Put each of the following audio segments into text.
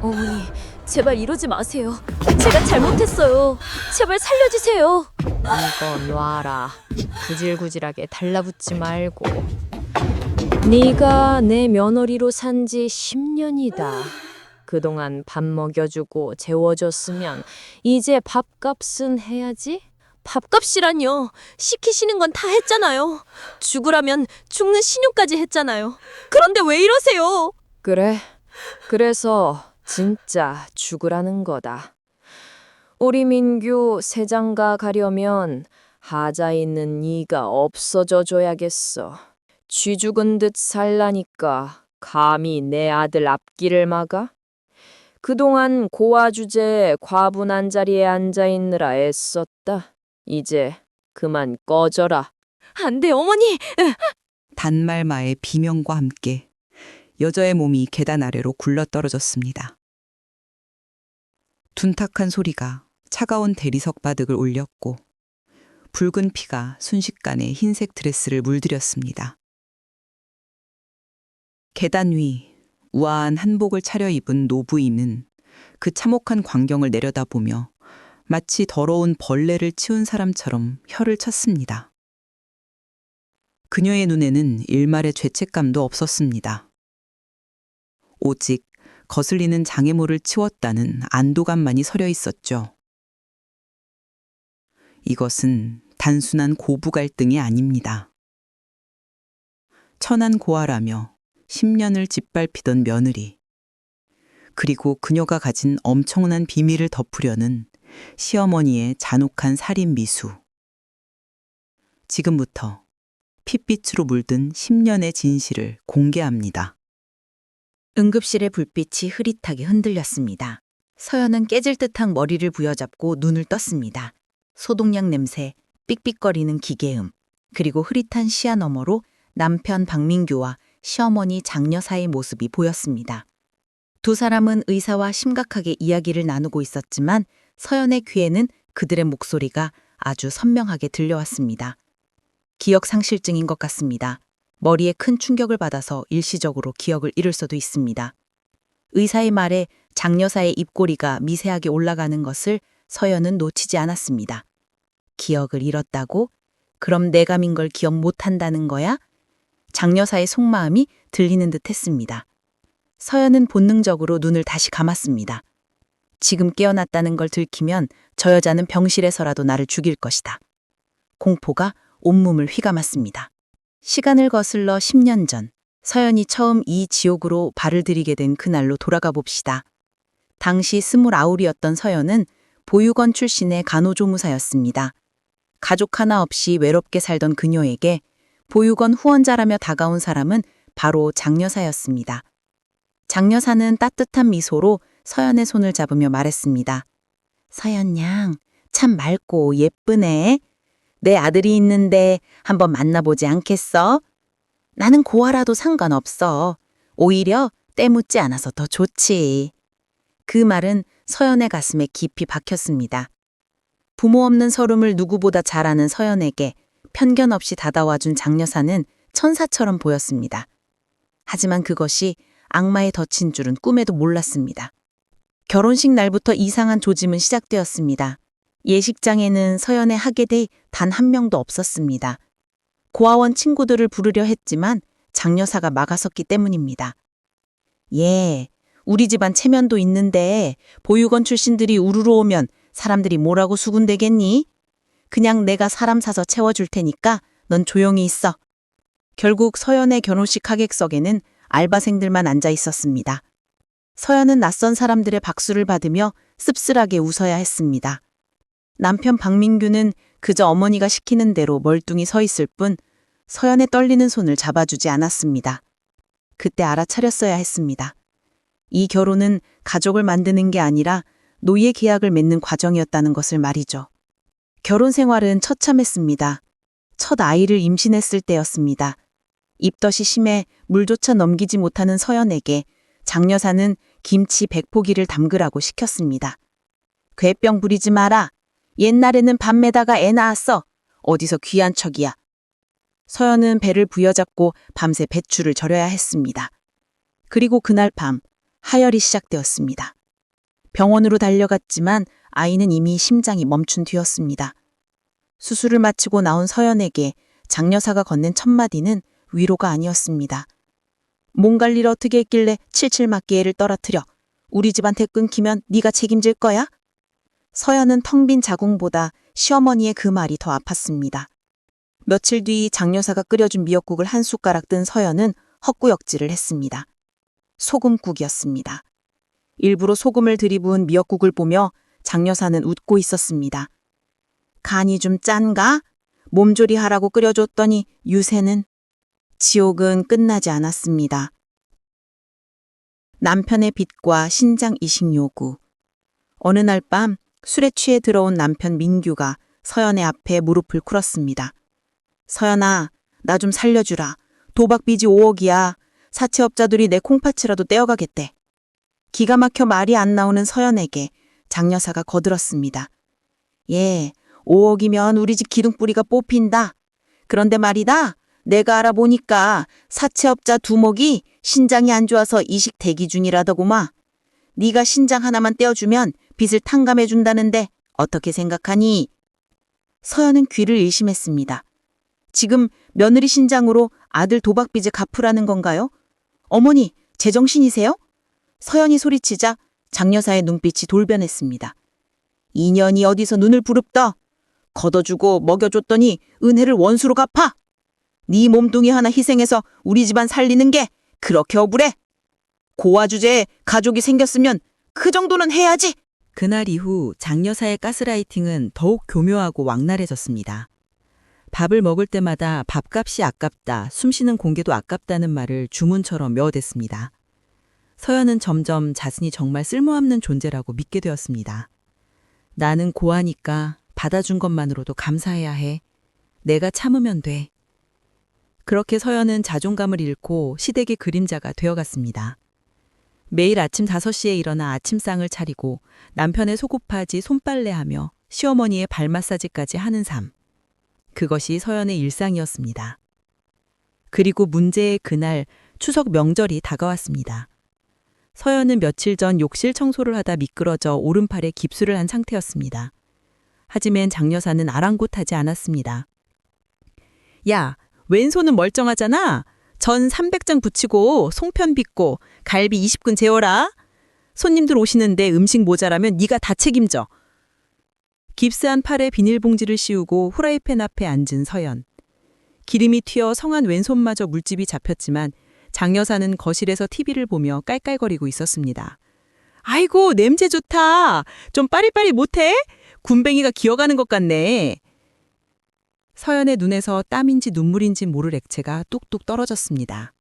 어머니, 제발 이러지 마세요. 제가 잘못했어요. 제발 살려주세요. 이거 놔라. 구질구질하게 달라붙지 말고. 네가 내 며느리로 산 지 10년이다. 그동안 밥 먹여주고 재워줬으면 이제 밥값은 해야지. 밥값이란요. 시키시는 건 다 했잖아요. 죽으라면 죽는 신용까지 했잖아요. 그런데 왜 이러세요? 그래. 그래서 진짜 죽으라는 거다. 우리 민규 새장가 가려면 하자 있는 네가 없어져 줘야겠어. 쥐 죽은 듯 살라니까 감히 내 아들 앞길을 막아? 그동안 고아 주제 과분한 자리에 앉아 있느라 애썼다. 이제 그만 꺼져라. 안 돼, 어머니. 단말마의 비명과 함께 여자의 몸이 계단 아래로 굴러떨어졌습니다. 둔탁한 소리가 차가운 대리석 바닥을 울렸고 붉은 피가 순식간에 흰색 드레스를 물들였습니다. 계단 위 우아한 한복을 차려입은 노부인은 그 참혹한 광경을 내려다보며 마치 더러운 벌레를 치운 사람처럼 혀를 쳤습니다. 그녀의 눈에는 일말의 죄책감도 없었습니다. 오직 거슬리는 장애물을 치웠다는 안도감만이 서려 있었죠. 이것은 단순한 고부 갈등이 아닙니다. 천한 고아라며 10년을 짓밟히던 며느리, 그리고 그녀가 가진 엄청난 비밀을 덮으려는 시어머니의 잔혹한 살인 미수. 지금부터 핏빛으로 물든 10년의 진실을 공개합니다. 응급실의 불빛이 흐릿하게 흔들렸습니다. 서연은 깨질 듯한 머리를 부여잡고 눈을 떴습니다. 소독약 냄새, 삑삑거리는 기계음, 그리고 흐릿한 시야 너머로 남편 박민규와 시어머니 장여사의 모습이 보였습니다. 두 사람은 의사와 심각하게 이야기를 나누고 있었지만 서연의 귀에는 그들의 목소리가 아주 선명하게 들려왔습니다. 기억 상실증인 것 같습니다. 머리에 큰 충격을 받아서 일시적으로 기억을 잃을 수도 있습니다. 의사의 말에 장여사의 입꼬리가 미세하게 올라가는 것을 서연은 놓치지 않았습니다. 기억을 잃었다고? 그럼 내가 민 걸 기억 못한다는 거야? 장여사의 속마음이 들리는 듯 했습니다. 서연은 본능적으로 눈을 다시 감았습니다. 지금 깨어났다는 걸 들키면 저 여자는 병실에서라도 나를 죽일 것이다. 공포가 온몸을 휘감았습니다. 시간을 거슬러 10년 전, 서연이 처음 이 지옥으로 발을 들이게 된 그날로 돌아가 봅시다. 당시 29이었던 서연은 보육원 출신의 간호조무사였습니다. 가족 하나 없이 외롭게 살던 그녀에게 보육원 후원자라며 다가온 사람은 바로 장여사였습니다. 장여사는 따뜻한 미소로 서연의 손을 잡으며 말했습니다. 서연 양, 참 맑고 예쁘네. 내 아들이 있는데 한번 만나보지 않겠어? 나는 고아라도 상관없어. 오히려 때묻지 않아서 더 좋지. 그 말은 서연의 가슴에 깊이 박혔습니다. 부모 없는 서름을 누구보다 잘 아는 서연에게 편견 없이 다가와준 장여사는 천사처럼 보였습니다. 하지만 그것이 악마에 덫인 줄은 꿈에도 몰랐습니다. 결혼식 날부터 이상한 조짐은 시작되었습니다. 예식장에는 서연의 하객이 단 한 명도 없었습니다. 고아원 친구들을 부르려 했지만 장여사가 막아섰기 때문입니다. 예, 우리 집안 체면도 있는데 보육원 출신들이 우르르 오면 사람들이 뭐라고 수군대겠니? 그냥 내가 사람 사서 채워줄 테니까 넌 조용히 있어. 결국 서연의 결혼식 하객석에는 알바생들만 앉아 있었습니다. 서연은 낯선 사람들의 박수를 받으며 씁쓸하게 웃어야 했습니다. 남편 박민규는 그저 어머니가 시키는 대로 멀뚱히 서 있을 뿐 서연의 떨리는 손을 잡아주지 않았습니다. 그때 알아차렸어야 했습니다. 이 결혼은 가족을 만드는 게 아니라 노예 계약을 맺는 과정이었다는 것을 말이죠. 결혼 생활은 처참했습니다. 첫 아이를 임신했을 때였습니다. 입덧이 심해 물조차 넘기지 못하는 서연에게 장여사는 김치 100포기를 담그라고 시켰습니다. 괴병 부리지 마라. 옛날에는 밤매다가 애 낳았어. 어디서 귀한 척이야. 서연은 배를 부여잡고 밤새 배추를 절여야 했습니다. 그리고 그날 밤 하혈이 시작되었습니다. 병원으로 달려갔지만 아이는 이미 심장이 멈춘 뒤였습니다. 수술을 마치고 나온 서연에게 장 여사가 건넨 첫 마디는 위로가 아니었습니다. 몸 관리를 어떻게 했길래 칠칠 맞게 애를 떨어뜨려. 우리 집한테 끊기면 네가 책임질 거야? 서연은 텅 빈 자궁보다 시어머니의 그 말이 더 아팠습니다. 며칠 뒤 장 여사가 끓여준 미역국을 한 숟가락 뜬 서연은 헛구역질을 했습니다. 소금국이었습니다. 일부러 소금을 들이부은 미역국을 보며 장 여사는 웃고 있었습니다. 간이 좀 짠가? 몸조리 하라고 끓여줬더니 유세는. 지옥은 끝나지 않았습니다. 남편의 빚과 신장 이식 요구. 어느 날 밤 술에 취해 들어온 남편 민규가 서연의 앞에 무릎을 꿇었습니다. 서연아, 나 좀 살려주라. 도박 빚이 5억이야. 사채업자들이 내 콩팥이라도 떼어가겠대. 기가 막혀 말이 안 나오는 서연에게 장 여사가 거들었습니다. 예, 5억이면 우리 집 기둥뿌리가 뽑힌다. 그런데 말이다. 내가 알아보니까 사채업자 두목이 신장이 안 좋아서 이식 대기 중이라더구마. 네가 신장 하나만 떼어주면 빚을 탕감해준다는데 어떻게 생각하니? 서연은 귀를 의심했습니다. 지금 며느리 신장으로 아들 도박 빚을 갚으라는 건가요? 어머니, 제정신이세요? 서연이 소리치자 장 여사의 눈빛이 돌변했습니다. 인연이 어디서 눈을 부릅떠? 걷어주고 먹여줬더니 은혜를 원수로 갚아! 네 몸뚱이 하나 희생해서 우리 집안 살리는 게 그렇게 억울해? 고아 주제에 가족이 생겼으면 그 정도는 해야지! 그날 이후 장 여사의 가스라이팅은 더욱 교묘하고 왕랄해졌습니다. 밥을 먹을 때마다 밥값이 아깝다, 숨쉬는 공기도 아깝다는 말을 주문처럼 메어댔습니다. 서연은 점점 자신이 정말 쓸모없는 존재라고 믿게 되었습니다. 나는 고아니까 받아준 것만으로도 감사해야 해. 내가 참으면 돼. 그렇게 서연은 자존감을 잃고 시댁의 그림자가 되어갔습니다. 매일 아침 5시에 일어나 아침상을 차리고 남편의 속옷바지 손빨래하며 시어머니의 발 마사지까지 하는 삶. 그것이 서연의 일상이었습니다. 그리고 문제의 그날 추석 명절이 다가왔습니다. 서연은 며칠 전 욕실 청소를 하다 미끄러져 오른팔에 깁스를 한 상태였습니다. 하지만 장 여사는 아랑곳하지 않았습니다. 야, 왼손은 멀쩡하잖아. 전 300장 붙이고 송편 빚고 갈비 20근 재워라. 손님들 오시는데 음식 모자라면 네가 다 책임져. 깁스한 팔에 비닐봉지를 씌우고 후라이팬 앞에 앉은 서연. 기름이 튀어 성한 왼손마저 물집이 잡혔지만 장 여사는 거실에서 TV를 보며 깔깔거리고 있었습니다. 아이고, 냄새 좋다. 좀 빠리빠리 못해? 군뱅이가 기어가는 것 같네. 서연의 눈에서 땀인지 눈물인지 모를 액체가 뚝뚝 떨어졌습니다.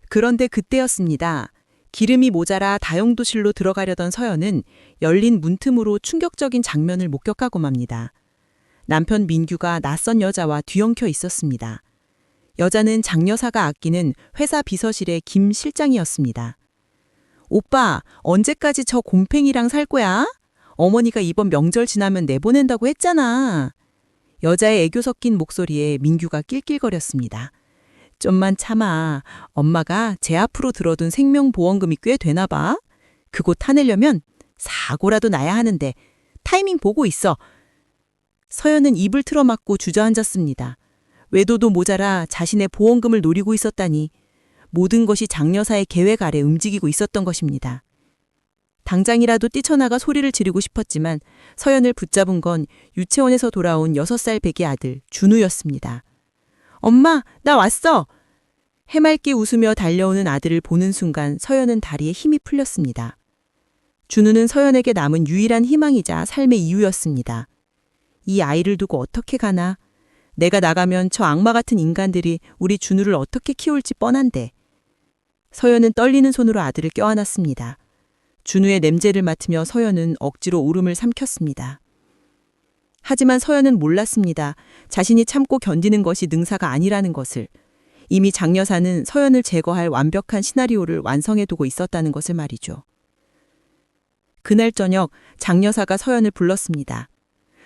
그런데 그때였습니다. 기름이 모자라 다용도실로 들어가려던 서연은 열린 문틈으로 충격적인 장면을 목격하고 맙니다. 남편 민규가 낯선 여자와 뒤엉켜 있었습니다. 여자는 장 여사가 아끼는 회사 비서실의 김 실장이었습니다. 오빠, 언제까지 저 곰팽이랑 살 거야? 어머니가 이번 명절 지나면 내보낸다고 했잖아. 여자의 애교 섞인 목소리에 민규가 낄낄거렸습니다. 좀만 참아. 엄마가 제 앞으로 들어둔 생명보험금이 꽤 되나 봐. 그거 타내려면 사고라도 나야 하는데 타이밍 보고 있어. 서연은 입을 틀어막고 주저앉았습니다. 외도도 모자라 자신의 보험금을 노리고 있었다니 모든 것이 장 여사의 계획 아래 움직이고 있었던 것입니다. 당장이라도 뛰쳐나가 소리를 지르고 싶었지만 서연을 붙잡은 건 유치원에서 돌아온 6살 배기 아들 준우였습니다. 엄마, 나 왔어! 해맑게 웃으며 달려오는 아들을 보는 순간 서연은 다리에 힘이 풀렸습니다. 준우는 서연에게 남은 유일한 희망이자 삶의 이유였습니다. 이 아이를 두고 어떻게 가나? 내가 나가면 저 악마 같은 인간들이 우리 준우를 어떻게 키울지 뻔한데. 서연은 떨리는 손으로 아들을 껴안았습니다. 준우의 냄새를 맡으며 서연은 억지로 울음을 삼켰습니다. 하지만 서연은 몰랐습니다. 자신이 참고 견디는 것이 능사가 아니라는 것을. 이미 장 여사는 서연을 제거할 완벽한 시나리오를 완성해두고 있었다는 것을 말이죠. 그날 저녁 장 여사가 서연을 불렀습니다.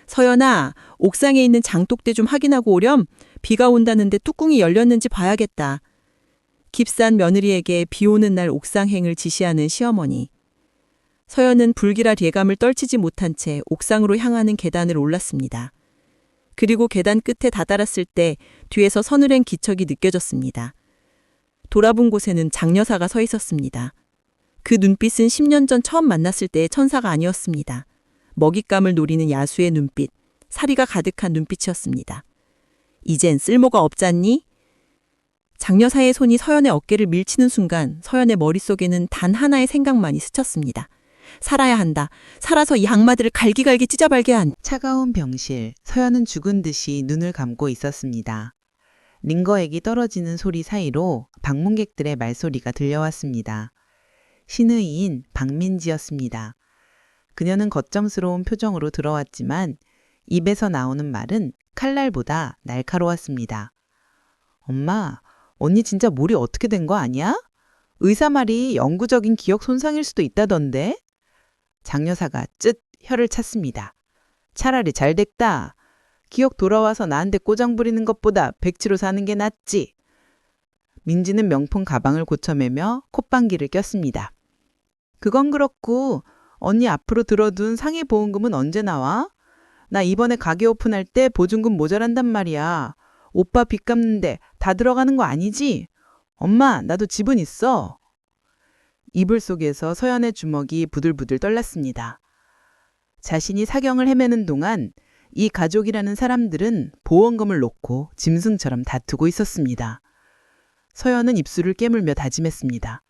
서연아, 옥상에 있는 장독대 좀 확인하고 오렴. 비가 온다는데 뚜껑이 열렸는지 봐야겠다. 깁스한 며느리에게 비 오는 날 옥상행을 지시하는 시어머니. 서연은 불길할 예감을 떨치지 못한 채 옥상으로 향하는 계단을 올랐습니다. 그리고 계단 끝에 다다랐을 때 뒤에서 서늘한 기척이 느껴졌습니다. 돌아본 곳에는 장여사가 서 있었습니다. 그 눈빛은 10년 전 처음 만났을 때의 천사가 아니었습니다. 먹잇감을 노리는 야수의 눈빛, 사리가 가득한 눈빛이었습니다. 이젠 쓸모가 없잖니? 장여사의 손이 서연의 어깨를 밀치는 순간 서연의 머릿속에는 단 하나의 생각만이 스쳤습니다. 살아야 한다. 살아서 이 악마들을 갈기갈기 찢어발게 한. 차가운 병실, 서연은 죽은 듯이 눈을 감고 있었습니다. 링거액이 떨어지는 소리 사이로 방문객들의 말소리가 들려왔습니다. 신의인 박민지였습니다. 그녀는 걱정스러운 표정으로 들어왔지만 입에서 나오는 말은 칼날보다 날카로웠습니다. 엄마, 언니 진짜 머리 어떻게 된 거 아니야? 의사 말이 영구적인 기억 손상일 수도 있다던데? 장여사가 쯧 혀를 찼습니다. 차라리 잘 됐다. 기억 돌아와서 나한테 꼬장 부리는 것보다 백치로 사는 게 낫지. 민지는 명품 가방을 고쳐매며 콧방귀를 꼈습니다. 그건 그렇고 언니 앞으로 들어둔 상해 보험금은 언제 나와? 나 이번에 가게 오픈할 때 보증금 모자란단 말이야. 오빠 빚 갚는데 다 들어가는 거 아니지? 엄마, 나도 집은 있어. 이불 속에서 서연의 주먹이 부들부들 떨렸습니다. 자신이 사경을 헤매는 동안 이 가족이라는 사람들은 보험금을 놓고 짐승처럼 다투고 있었습니다. 서연은 입술을 깨물며 다짐했습니다.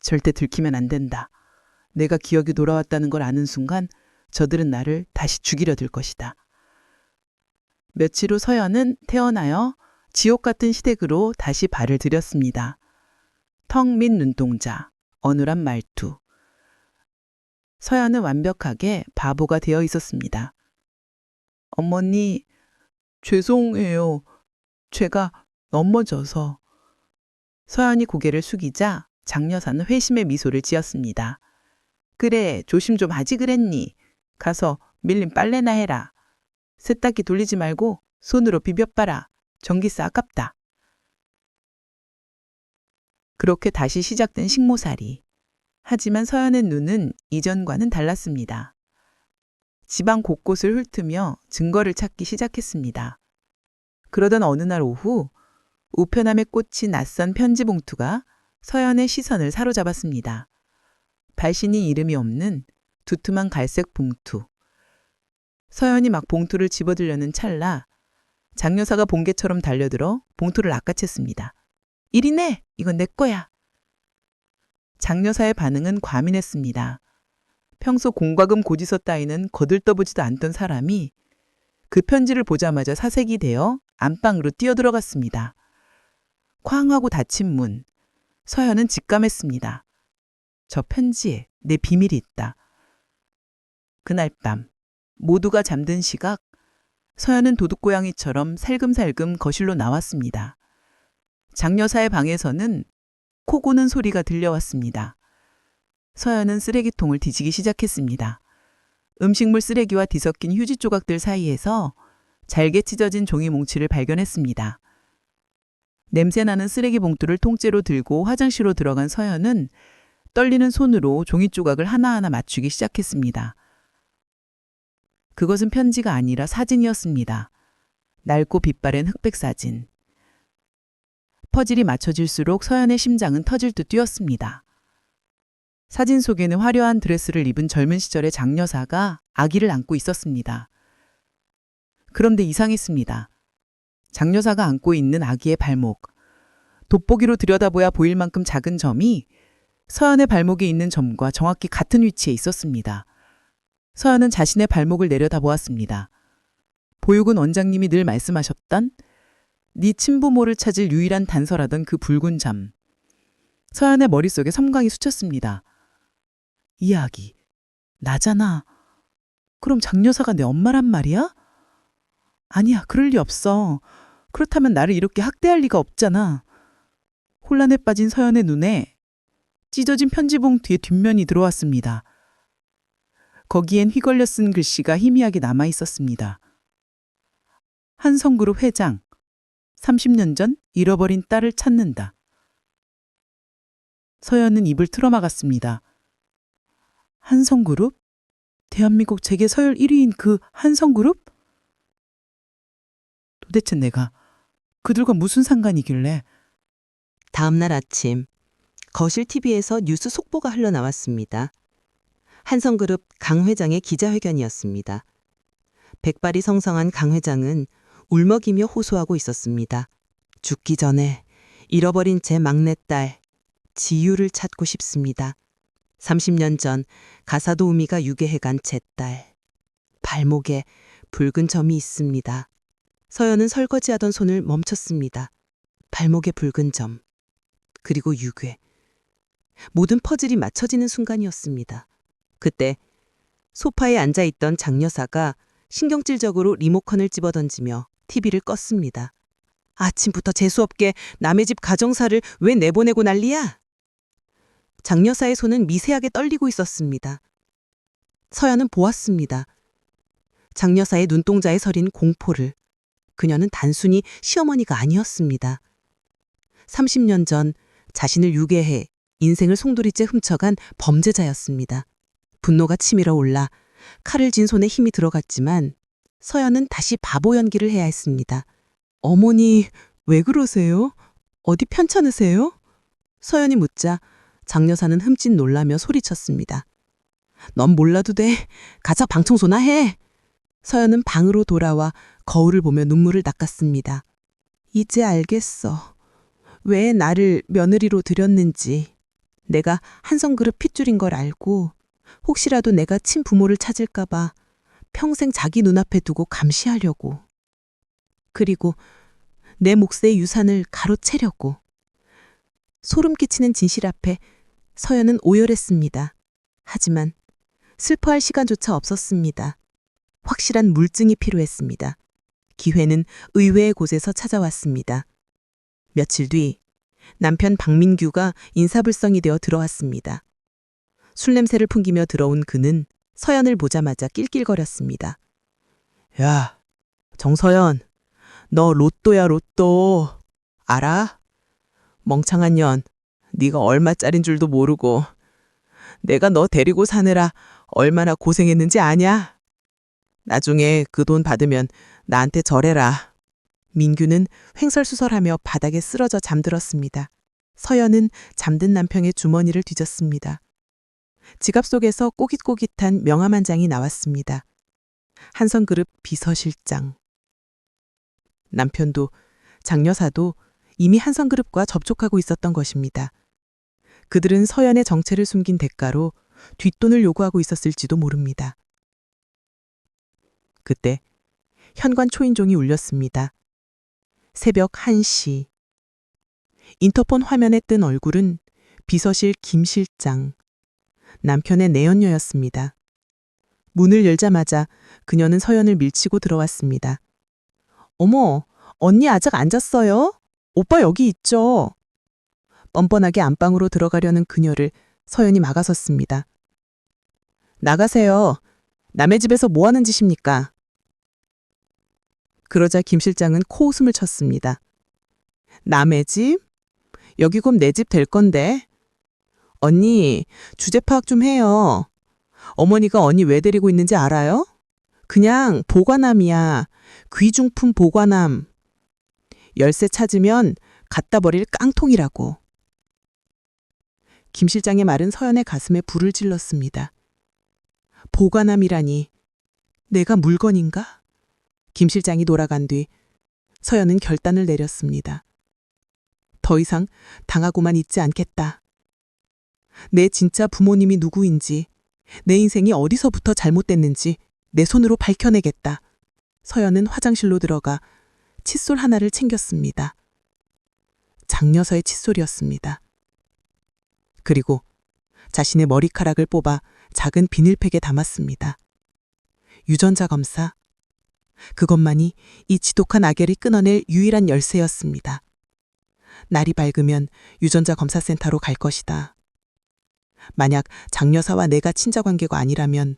절대 들키면 안 된다. 내가 기억이 돌아왔다는 걸 아는 순간 저들은 나를 다시 죽이려 들 것이다. 며칠 후 서연은 태어나여 지옥 같은 시댁으로 다시 발을 들였습니다. 턱 밑 눈동자, 어눌한 말투. 서연은 완벽하게 바보가 되어 있었습니다. 어머니, 죄송해요. 제가 넘어져서. 서연이 고개를 숙이자 장여사는 회심의 미소를 지었습니다. 그래, 조심 좀 하지 그랬니? 가서 밀린 빨래나 해라. 세탁기 돌리지 말고 손으로 비벼봐라. 전기세 아깝다. 그렇게 다시 시작된 식모살이. 하지만 서연의 눈은 이전과는 달랐습니다. 집안 곳곳을 훑으며 증거를 찾기 시작했습니다. 그러던 어느 날 오후 우편함에 꽂힌 낯선 편지 봉투가 서연의 시선을 사로잡았습니다. 발신인 이름이 없는 두툼한 갈색 봉투. 서연이 막 봉투를 집어들려는 찰나 장여사가 번개처럼 달려들어 봉투를 낚아챘습니다. 이리네! 이건 내 거야. 장여사의 반응은 과민했습니다. 평소 공과금 고지서 따위는 거들떠보지도 않던 사람이 그 편지를 보자마자 사색이 되어 안방으로 뛰어들어갔습니다. 쾅 하고 닫힌 문. 서연은 직감했습니다. 저 편지에 내 비밀이 있다. 그날 밤 모두가 잠든 시각 서연은 도둑고양이처럼 살금살금 거실로 나왔습니다. 장여사의 방에서는 코 고는 소리가 들려왔습니다. 서연은 쓰레기통을 뒤지기 시작했습니다. 음식물 쓰레기와 뒤섞인 휴지 조각들 사이에서 잘게 찢어진 종이 뭉치를 발견했습니다. 냄새나는 쓰레기 봉투를 통째로 들고 화장실로 들어간 서연은 떨리는 손으로 종이 조각을 하나하나 맞추기 시작했습니다. 그것은 편지가 아니라 사진이었습니다. 낡고 빛바랜 흑백 사진. 퍼즐이 맞춰질수록 서연의 심장은 터질 듯 뛰었습니다. 사진 속에는 화려한 드레스를 입은 젊은 시절의 장여사가 아기를 안고 있었습니다. 그런데 이상했습니다. 장여사가 안고 있는 아기의 발목. 돋보기로 들여다보야 보일 만큼 작은 점이 서연의 발목에 있는 점과 정확히 같은 위치에 있었습니다. 서연은 자신의 발목을 내려다보았습니다. 보육은 원장님이 늘 말씀하셨던 네 친부모를 찾을 유일한 단서라던 그 붉은 점. 서연의 머릿속에 섬광이 스쳤습니다. 이 아기, 나잖아. 그럼 장여사가 내 엄마란 말이야? 아니야, 그럴 리 없어. 그렇다면 나를 이렇게 학대할 리가 없잖아. 혼란에 빠진 서연의 눈에 찢어진 편지 봉투의 뒷면이 들어왔습니다. 거기엔 휘걸려 쓴 글씨가 희미하게 남아 있었습니다. 한성그룹 회장, 30년 전 잃어버린 딸을 찾는다. 서연은 입을 틀어막았습니다. 한성그룹? 대한민국 재계 서열 1위인 그 한성그룹? 도대체 내가 그들과 무슨 상관이길래? 다음 날 아침 거실 TV에서 뉴스 속보가 흘러나왔습니다. 한성그룹 강 회장의 기자회견이었습니다. 백발이 성성한 강 회장은 울먹이며 호소하고 있었습니다. 죽기 전에 잃어버린 제 막내딸 지유를 찾고 싶습니다. 30년 전 가사도우미가 유괴해간 제 딸. 발목에 붉은 점이 있습니다. 서연은 설거지하던 손을 멈췄습니다. 발목에 붉은 점. 그리고 유괴. 모든 퍼즐이 맞춰지는 순간이었습니다. 그때 소파에 앉아있던 장 여사가 신경질적으로 리모컨을 집어던지며 TV를 껐습니다. 아침부터 재수없게 남의 집 가정사를 왜 내보내고 난리야? 장 여사의 손은 미세하게 떨리고 있었습니다. 서연은 보았습니다. 장 여사의 눈동자에 서린 공포를. 그녀는 단순히 시어머니가 아니었습니다. 30년 전 자신을 유괴해 인생을 송두리째 훔쳐간 범죄자였습니다. 분노가 치밀어 올라 칼을 쥔 손에 힘이 들어갔지만 서연은 다시 바보 연기를 해야 했습니다. 어머니, 왜 그러세요? 어디 편찮으세요? 서연이 묻자 장 여사는 흠칫 놀라며 소리쳤습니다. 넌 몰라도 돼. 가서 방 청소나 해. 서연은 방으로 돌아와 거울을 보며 눈물을 닦았습니다. 이제 알겠어. 왜 나를 며느리로 들였는지. 내가 한성그룹 핏줄인 걸 알고 혹시라도 내가 친부모를 찾을까 봐 평생 자기 눈앞에 두고 감시하려고. 그리고 내 몫의 유산을 가로채려고. 소름 끼치는 진실 앞에 서연은 오열했습니다. 하지만 슬퍼할 시간조차 없었습니다. 확실한 물증이 필요했습니다. 기회는 의외의 곳에서 찾아왔습니다. 며칠 뒤 남편 박민규가 인사불성이 되어 들어왔습니다. 술 냄새를 풍기며 들어온 그는 서연을 보자마자 낄낄거렸습니다. 야, 정서연, 너 로또야 로또. 알아? 멍청한 년, 네가 얼마짜린 줄도 모르고 내가 너 데리고 사느라 얼마나 고생했는지 아냐? 나중에 그 돈 받으면 나한테 절해라. 민규는 횡설수설하며 바닥에 쓰러져 잠들었습니다. 서연은 잠든 남편의 주머니를 뒤졌습니다. 지갑 속에서 꼬깃꼬깃한 명함 한 장이 나왔습니다. 한성그룹 비서실장. 남편도 장 여사도 이미 한성그룹과 접촉하고 있었던 것입니다. 그들은 서연의 정체를 숨긴 대가로 뒷돈을 요구하고 있었을지도 모릅니다. 그때 현관 초인종이 울렸습니다. 새벽 1시. 인터폰 화면에 뜬 얼굴은 비서실 김 실장. 남편의 내연녀였습니다. 문을 열자마자 그녀는 서연을 밀치고 들어왔습니다. 어머, 언니 아직 안 잤어요? 오빠 여기 있죠? 뻔뻔하게 안방으로 들어가려는 그녀를 서연이 막아섰습니다. 나가세요. 남의 집에서 뭐 하는 짓입니까? 그러자 김 실장은 코웃음을 쳤습니다. 남의 집? 여기 곧 내 집 될 건데. 언니, 주제 파악 좀 해요. 어머니가 언니 왜 데리고 있는지 알아요? 그냥 보관함이야. 귀중품 보관함. 열쇠 찾으면 갖다 버릴 깡통이라고. 김 실장의 말은 서연의 가슴에 불을 질렀습니다. 보관함이라니. 내가 물건인가? 김 실장이 돌아간 뒤 서연은 결단을 내렸습니다. 더 이상 당하고만 있지 않겠다. 내 진짜 부모님이 누구인지, 내 인생이 어디서부터 잘못됐는지 내 손으로 밝혀내겠다. 서연은 화장실로 들어가 칫솔 하나를 챙겼습니다. 장여서의 칫솔이었습니다. 그리고 자신의 머리카락을 뽑아 작은 비닐팩에 담았습니다. 유전자 검사. 그것만이 이 지독한 악열이 끊어낼 유일한 열쇠였습니다. 날이 밝으면 유전자 검사센터로 갈 것이다. 만약 장 여사와 내가 친자관계가 아니라면,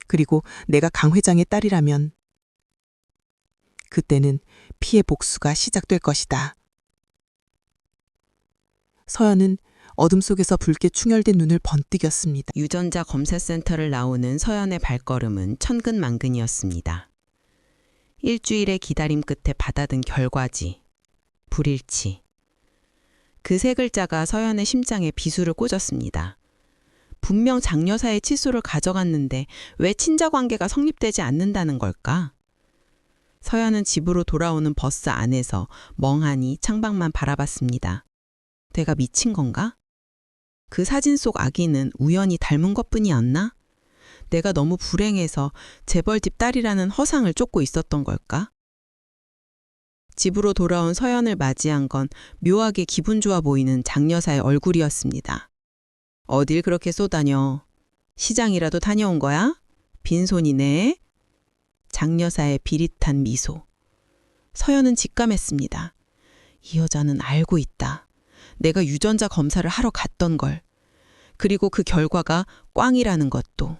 그리고 내가 강 회장의 딸이라면, 그때는 피해 복수가 시작될 것이다. 서연은 어둠 속에서 붉게 충혈된 눈을 번뜩였습니다. 유전자 검사센터를 나오는 서연의 발걸음은 천근만근이었습니다. 일주일의 기다림 끝에 받아든 결과지. 불일치. 그 세 글자가 서연의 심장에 비수를 꽂았습니다. 분명 장여사의 칫솔을 가져갔는데 왜 친자 관계가 성립되지 않는다는 걸까? 서연은 집으로 돌아오는 버스 안에서 멍하니 창밖만 바라봤습니다. 내가 미친 건가? 그 사진 속 아기는 우연히 닮은 것뿐이었나? 내가 너무 불행해서 재벌집 딸이라는 허상을 쫓고 있었던 걸까? 집으로 돌아온 서연을 맞이한 건 묘하게 기분 좋아 보이는 장여사의 얼굴이었습니다. 어딜 그렇게 쏘다녀? 시장이라도 다녀온 거야? 빈손이네. 장여사의 비릿한 미소. 서연은 직감했습니다. 이 여자는 알고 있다. 내가 유전자 검사를 하러 갔던 걸. 그리고 그 결과가 꽝이라는 것도.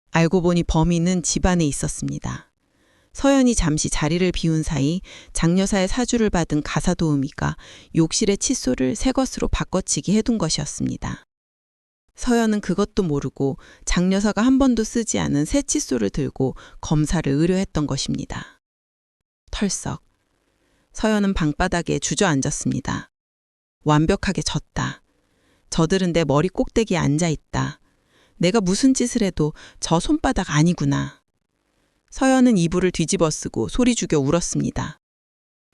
알고 보니 범인은 집안에 있었습니다. 서연이 잠시 자리를 비운 사이 장여사의 사주를 받은 가사도우미가 욕실의 칫솔을 새 것으로 바꿔치기 해둔 것이었습니다. 서연은 그것도 모르고 장여사가 한 번도 쓰지 않은 새 칫솔을 들고 검사를 의뢰했던 것입니다. 털썩. 서연은 방바닥에 주저앉았습니다. 완벽하게 졌다. 저들은 내 머리 꼭대기에 앉아있다. 내가 무슨 짓을 해도 저 손바닥 아니구나. 서연은 이불을 뒤집어 쓰고 소리 죽여 울었습니다.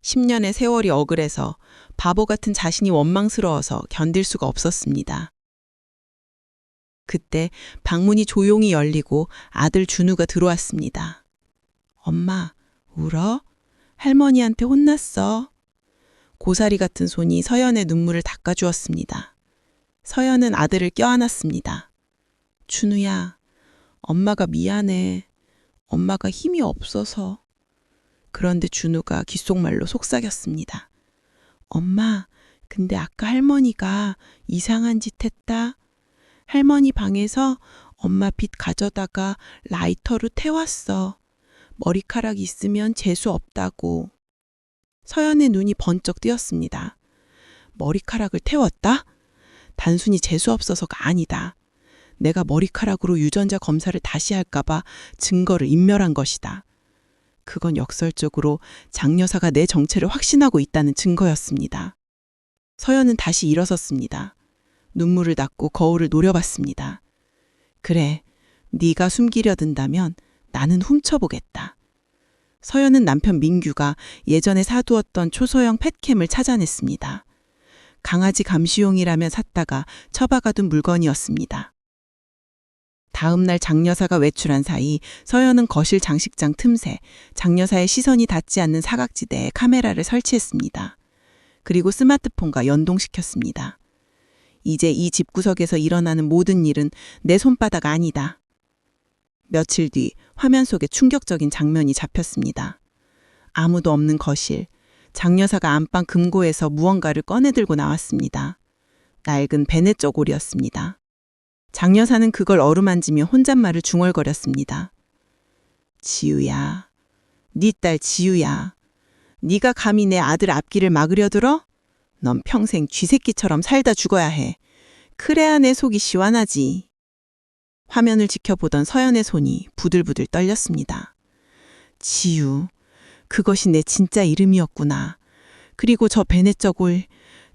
10년의 세월이 억울해서 바보 같은 자신이 원망스러워서 견딜 수가 없었습니다. 그때 방문이 조용히 열리고 아들 준우가 들어왔습니다. 엄마, 울어? 할머니한테 혼났어. 고사리 같은 손이 서연의 눈물을 닦아주었습니다. 서연은 아들을 껴안았습니다. 준우야, 엄마가 미안해. 엄마가 힘이 없어서. 그런데 준우가 귓속말로 속삭였습니다. 엄마, 근데 아까 할머니가 이상한 짓 했다. 할머니 방에서 엄마 빗 가져다가 라이터로 태웠어. 머리카락 있으면 재수 없다고. 서연의 눈이 번쩍 뜨였습니다. 머리카락을 태웠다? 단순히 재수 없어서가 아니다. 내가 머리카락으로 유전자 검사를 다시 할까봐 증거를 인멸한 것이다. 그건 역설적으로 장여사가 내 정체를 확신하고 있다는 증거였습니다. 서연은 다시 일어섰습니다. 눈물을 닦고 거울을 노려봤습니다. 그래, 네가 숨기려 든다면 나는 훔쳐보겠다. 서연은 남편 민규가 예전에 사두었던 초소형 펫캠을 찾아냈습니다. 강아지 감시용이라며 샀다가 처박아둔 물건이었습니다. 다음 날 장여사가 외출한 사이 서연은 거실 장식장 틈새, 장여사의 시선이 닿지 않는 사각지대에 카메라를 설치했습니다. 그리고 스마트폰과 연동시켰습니다. 이제 이 집구석에서 일어나는 모든 일은 내 손바닥 아니다. 며칠 뒤 화면 속에 충격적인 장면이 잡혔습니다. 아무도 없는 거실, 장여사가 안방 금고에서 무언가를 꺼내 들고 나왔습니다. 낡은 베네 쪼고리였습니다. 장여사는 그걸 어루만지며 혼잣말을 중얼거렸습니다. 지우야, 네 딸 지우야, 네가 감히 내 아들 앞길을 막으려 들어? 넌 평생 쥐새끼처럼 살다 죽어야 해. 그래야 내 속이 시원하지. 화면을 지켜보던 서연의 손이 부들부들 떨렸습니다. 지우, 그것이 내 진짜 이름이었구나. 그리고 저 베네쩌골,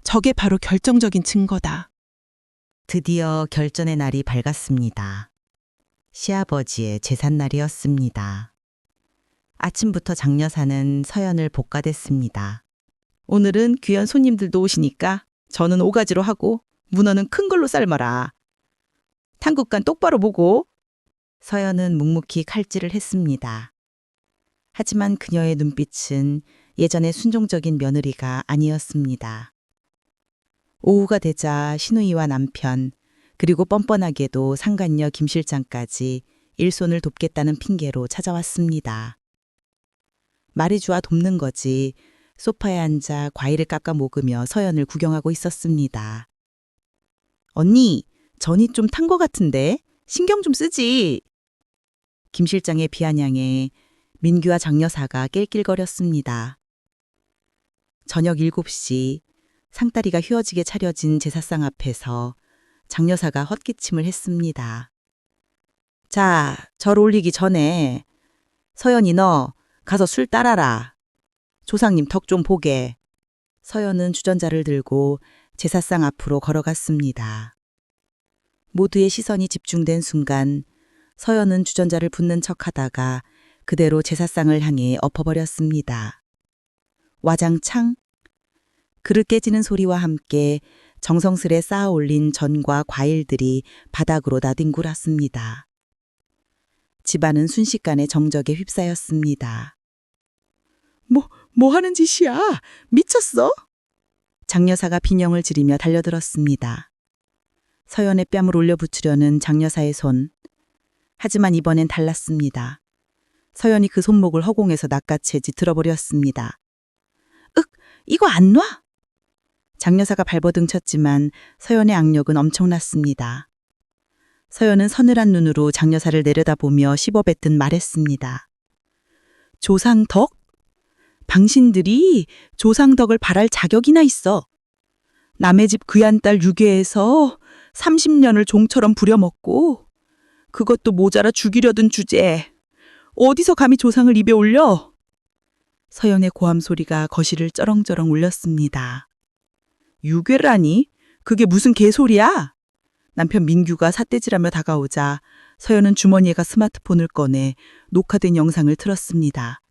저게 바로 결정적인 증거다. 드디어 결전의 날이 밝았습니다. 시아버지의 제삿날이었습니다. 아침부터 장여사는 서연을 볶아댔습니다. 오늘은 귀한 손님들도 오시니까 저는 5가지로 하고 문어는 큰 걸로 삶아라. 탕국간 똑바로 보고. 서연은 묵묵히 칼질을 했습니다. 하지만 그녀의 눈빛은 예전의 순종적인 며느리가 아니었습니다. 오후가 되자 신우이와 남편, 그리고 뻔뻔하게도 상간녀 김 실장까지 일손을 돕겠다는 핑계로 찾아왔습니다. 말이 좋아 돕는 거지. 소파에 앉아 과일을 깎아 먹으며 서연을 구경하고 있었습니다. 언니, 전이 좀 탄 거 같은데 신경 좀 쓰지. 김 실장의 비아냥에 민규와 장여사가 낄낄거렸습니다. 저녁 7시 상다리가 휘어지게 차려진 제사상 앞에서 장여사가 헛기침을 했습니다. 자, 절 올리기 전에 서연이 너 가서 술 따라라. 조상님 덕 좀 보게. 서연은 주전자를 들고 제사상 앞으로 걸어갔습니다. 모두의 시선이 집중된 순간 서연은 주전자를 붓는 척하다가 그대로 제사상을 향해 엎어버렸습니다. 와장창 그릇 깨지는 소리와 함께 정성스레 쌓아 올린 전과 과일들이 바닥으로 나뒹굴었습니다. 집안은 순식간에 정적에 휩싸였습니다. 뭐 하는 짓이야? 미쳤어? 장여사가 비명을 지르며 달려들었습니다. 서연의 뺨을 올려붙으려는 장여사의 손. 하지만 이번엔 달랐습니다. 서연이 그 손목을 허공에서 낚아채 들어버렸습니다. 이거 안 놔? 장여사가 발버둥 쳤지만 서연의 악력은 엄청났습니다. 서연은 서늘한 눈으로 장여사를 내려다보며 씹어뱉듯 말했습니다. 조상덕? 당신들이 조상덕을 바랄 자격이나 있어. 남의 집 귀한 딸 유괴해서 30년을 종처럼 부려먹고 그것도 모자라 죽이려던 주제에 어디서 감히 조상을 입에 올려? 서연의 고함 소리가 거실을 쩌렁쩌렁 울렸습니다. 유괴라니? 그게 무슨 개소리야? 남편 민규가 삿대질하며 다가오자 서연은 주머니에가 스마트폰을 꺼내 녹화된 영상을 틀었습니다.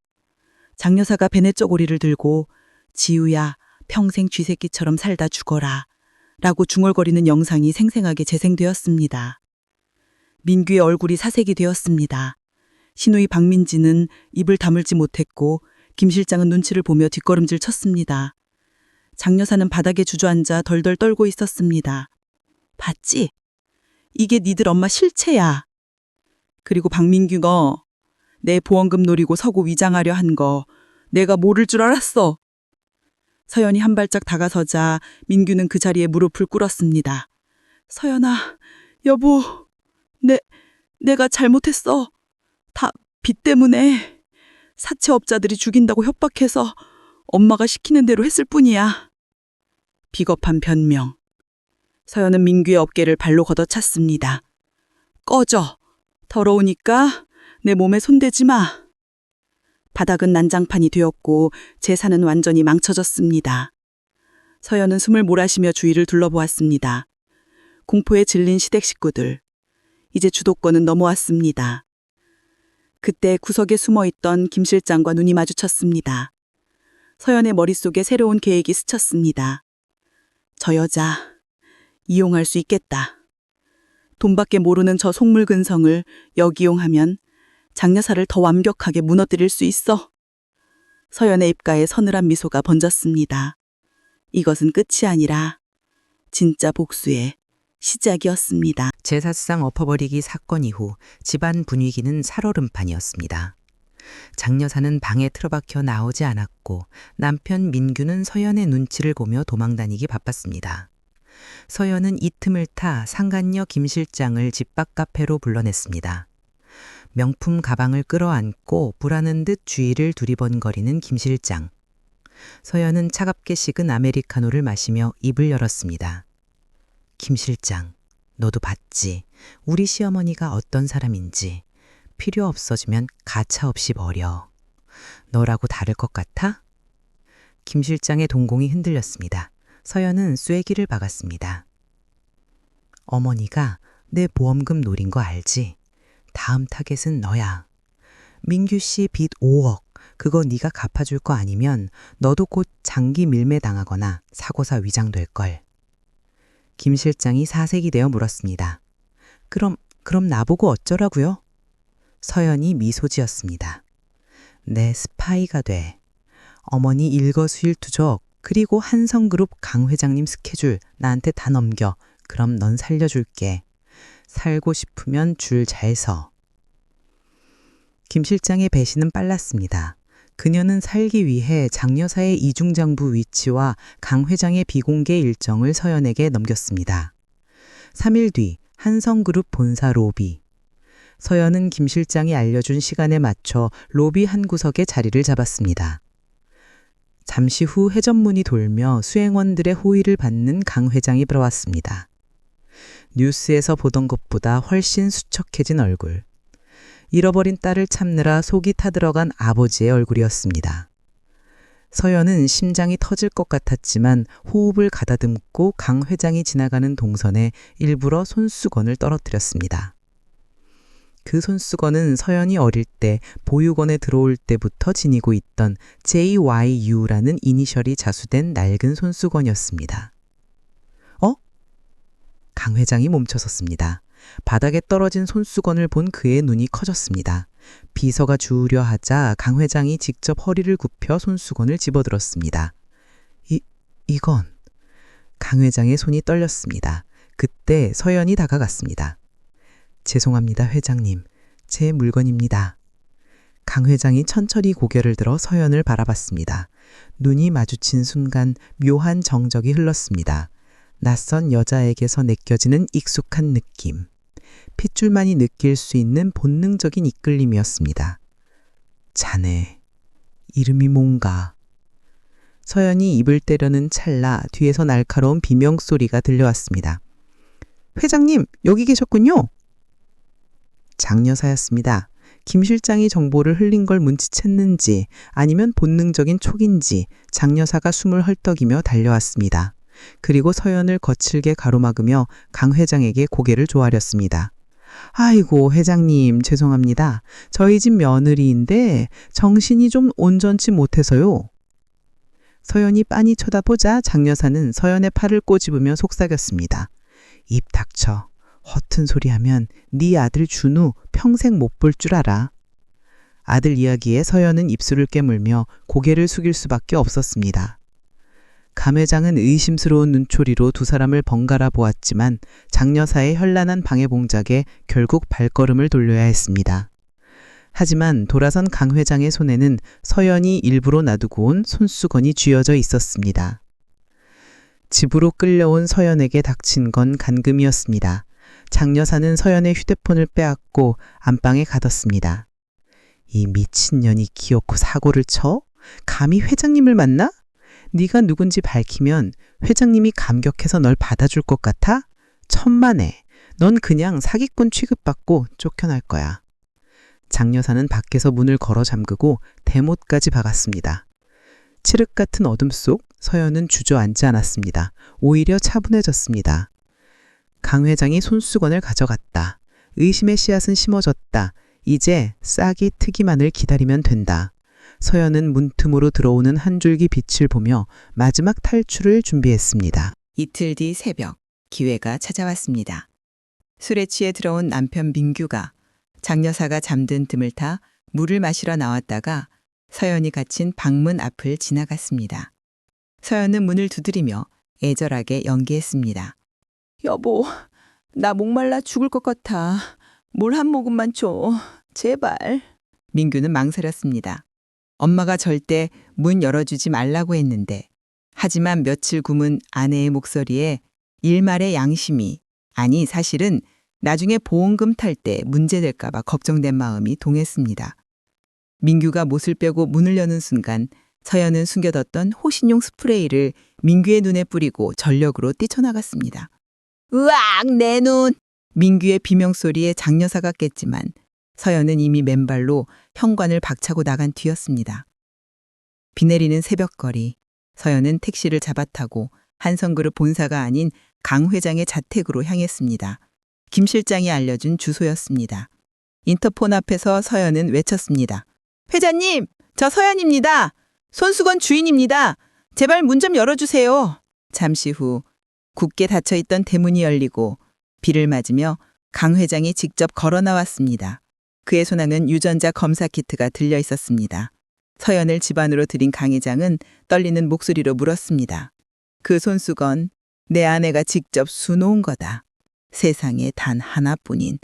장여사가 베네 쪼고리를 들고 지우야 평생 쥐새끼처럼 살다 죽어라 라고 중얼거리는 영상이 생생하게 재생되었습니다. 민규의 얼굴이 사색이 되었습니다. 시누이 박민지는 입을 다물지 못했고 김 실장은 눈치를 보며 뒷걸음질 쳤습니다. 장여사는 바닥에 주저앉아 덜덜 떨고 있었습니다. 봤지? 이게 니들 엄마 실체야. 그리고 박민규 너 내 보험금 노리고 서고 위장하려 한 거 내가 모를 줄 알았어. 서연이 한 발짝 다가서자 민규는 그 자리에 무릎을 꿇었습니다. 서연아, 여보, 내가 잘못했어. 다 빚 때문에 사채업자들이 죽인다고 협박해서 엄마가 시키는 대로 했을 뿐이야. 비겁한 변명. 서연은 민규의 어깨를 발로 걷어찼습니다. 꺼져. 더러우니까 내 몸에 손대지 마. 바닥은 난장판이 되었고 제사는 완전히 망쳐졌습니다. 서연은 숨을 몰아쉬며 주위를 둘러보았습니다. 공포에 질린 시댁 식구들. 이제 주도권은 넘어왔습니다. 그때 구석에 숨어있던 김 실장과 눈이 마주쳤습니다. 서연의 머릿속에 새로운 계획이 스쳤습니다. 저 여자 이용할 수 있겠다. 돈밖에 모르는 저 속물근성을 역이용하면 장여사를 더 완벽하게 무너뜨릴 수 있어. 서연의 입가에 서늘한 미소가 번졌습니다. 이것은 끝이 아니라 진짜 복수의 시작이었습니다. 제사상 엎어버리기 사건 이후 집안 분위기는 살얼음판이었습니다. 장여사는 방에 틀어박혀 나오지 않았고 남편 민규는 서연의 눈치를 보며 도망다니기 바빴습니다. 서연은 이 틈을 타 상간녀 김 실장을 집 밖 카페로 불러냈습니다. 명품 가방을 끌어안고 불하는 듯 주위를 두리번거리는 김 실장. 서연은 차갑게 식은 아메리카노를 마시며 입을 열었습니다. 김 실장, 너도 봤지? 우리 시어머니가 어떤 사람인지. 필요 없어지면 가차없이 버려. 너라고 다를 것 같아? 김 실장의 동공이 흔들렸습니다. 서연은 쐐기를 박았습니다. 어머니가 내 보험금 노린 거 알지? 다음 타겟은 너야. 민규 씨 빚 5억. 그거 네가 갚아줄 거 아니면 너도 곧 장기 밀매 당하거나 사고사 위장될걸. 김 실장이 사색이 되어 물었습니다. 그럼 나보고 어쩌라고요? 서연이 미소 지었습니다. 내 스파이가 돼. 어머니 일거수일투족 그리고 한성그룹 강 회장님 스케줄 나한테 다 넘겨. 그럼 넌 살려줄게. 살고 싶으면 줄 잘 서. 김 실장의 배신은 빨랐습니다. 그녀는 살기 위해 장여사의 이중장부 위치와 강 회장의 비공개 일정을 서연에게 넘겼습니다. 3일 뒤 한성그룹 본사 로비. 서연은 김 실장이 알려준 시간에 맞춰 로비 한 구석에 자리를 잡았습니다. 잠시 후 회전문이 돌며 수행원들의 호의를 받는 강 회장이 들어왔습니다. 뉴스에서 보던 것보다 훨씬 수척해진 얼굴. 잃어버린 딸을 찾느라 속이 타들어간 아버지의 얼굴이었습니다. 서연은 심장이 터질 것 같았지만 호흡을 가다듬고 강 회장이 지나가는 동선에 일부러 손수건을 떨어뜨렸습니다. 그 손수건은 서연이 어릴 때 보육원에 들어올 때부터 지니고 있던 JYU라는 이니셜이 자수된 낡은 손수건이었습니다. 강 회장이 멈춰섰습니다. 바닥에 떨어진 손수건을 본 그의 눈이 커졌습니다. 비서가 주우려 하자 강 회장이 직접 허리를 굽혀 손수건을 집어들었습니다. 이건... 강 회장의 손이 떨렸습니다. 그때 서연이 다가갔습니다. 죄송합니다, 회장님. 제 물건입니다. 강 회장이 천천히 고개를 들어 서연을 바라봤습니다. 눈이 마주친 순간 묘한 정적이 흘렀습니다. 낯선 여자에게서 느껴지는 익숙한 느낌. 핏줄만이 느낄 수 있는 본능적인 이끌림이었습니다. 자네, 이름이 뭔가? 서연이 입을 때려는 찰나 뒤에서 날카로운 비명소리가 들려왔습니다. 회장님, 여기 계셨군요. 장여사였습니다. 김 실장이 정보를 흘린 걸 눈치챘는지 아니면 본능적인 촉인지 장여사가 숨을 헐떡이며 달려왔습니다. 그리고 서연을 거칠게 가로막으며 강 회장에게 고개를 조아렸습니다. 아이고, 회장님, 죄송합니다. 저희 집 며느리인데 정신이 좀 온전치 못해서요. 서연이 빤히 쳐다보자 장여사는 서연의 팔을 꼬집으며 속삭였습니다. 입 닥쳐. 허튼 소리 하면 네 아들 준우 평생 못 볼 줄 알아. 아들 이야기에 서연은 입술을 깨물며 고개를 숙일 수밖에 없었습니다. 감 회장은 의심스러운 눈초리로 두 사람을 번갈아 보았지만 장여사의 현란한 방해 봉작에 결국 발걸음을 돌려야 했습니다. 하지만 돌아선 강 회장의 손에는 서연이 일부러 놔두고 온 손수건이 쥐어져 있었습니다. 집으로 끌려온 서연에게 닥친 건 간금이었습니다. 장여사는 서연의 휴대폰을 빼앗고 안방에 가뒀습니다. 이 미친년이 기어코 사고를 쳐? 감히 회장님을 만나? 네가 누군지 밝히면 회장님이 감격해서 널 받아줄 것 같아? 천만에. 넌 그냥 사기꾼 취급받고 쫓겨날 거야. 장여사는 밖에서 문을 걸어 잠그고 대못까지 박았습니다. 칠흑 같은 어둠 속 서연은 주저앉지 않았습니다. 오히려 차분해졌습니다. 강 회장이 손수건을 가져갔다. 의심의 씨앗은 심어졌다. 이제 싹이 트기만을 기다리면 된다. 서연은 문틈으로 들어오는 한 줄기 빛을 보며 마지막 탈출을 준비했습니다. 이틀 뒤 새벽, 기회가 찾아왔습니다. 술에 취해 들어온 남편 민규가 장여사가 잠든 틈을 타 물을 마시러 나왔다가 서연이 갇힌 방문 앞을 지나갔습니다. 서연은 문을 두드리며 애절하게 연기했습니다. 여보, 나 목말라 죽을 것 같아. 물 한 모금만 줘. 제발. 민규는 망설였습니다. 엄마가 절대 문 열어주지 말라고 했는데, 하지만 며칠 굶은 아내의 목소리에 일말의 양심이, 아니 사실은 나중에 보험금 탈 때 문제될까봐 걱정된 마음이 동했습니다. 민규가 못을 빼고 문을 여는 순간 서연은 숨겨뒀던 호신용 스프레이를 민규의 눈에 뿌리고 전력으로 뛰쳐나갔습니다. 으악, 내 눈! 민규의 비명소리에 장여사가 깼지만 서연은 이미 맨발로 현관을 박차고 나간 뒤였습니다. 비 내리는 새벽거리, 서연은 택시를 잡아타고 한성그룹 본사가 아닌 강 회장의 자택으로 향했습니다. 김 실장이 알려준 주소였습니다. 인터폰 앞에서 서연은 외쳤습니다. 회장님, 저 서연입니다. 손수건 주인입니다. 제발 문 좀 열어주세요. 잠시 후 굳게 닫혀있던 대문이 열리고 비를 맞으며 강 회장이 직접 걸어 나왔습니다. 그의 손안은 유전자 검사 키트가 들려 있었습니다. 서연을 집 안으로 들인 강 회장은 떨리는 목소리로 물었습니다. 그 손수건, 내 아내가 직접 수놓은 거다. 세상에 단 하나뿐인.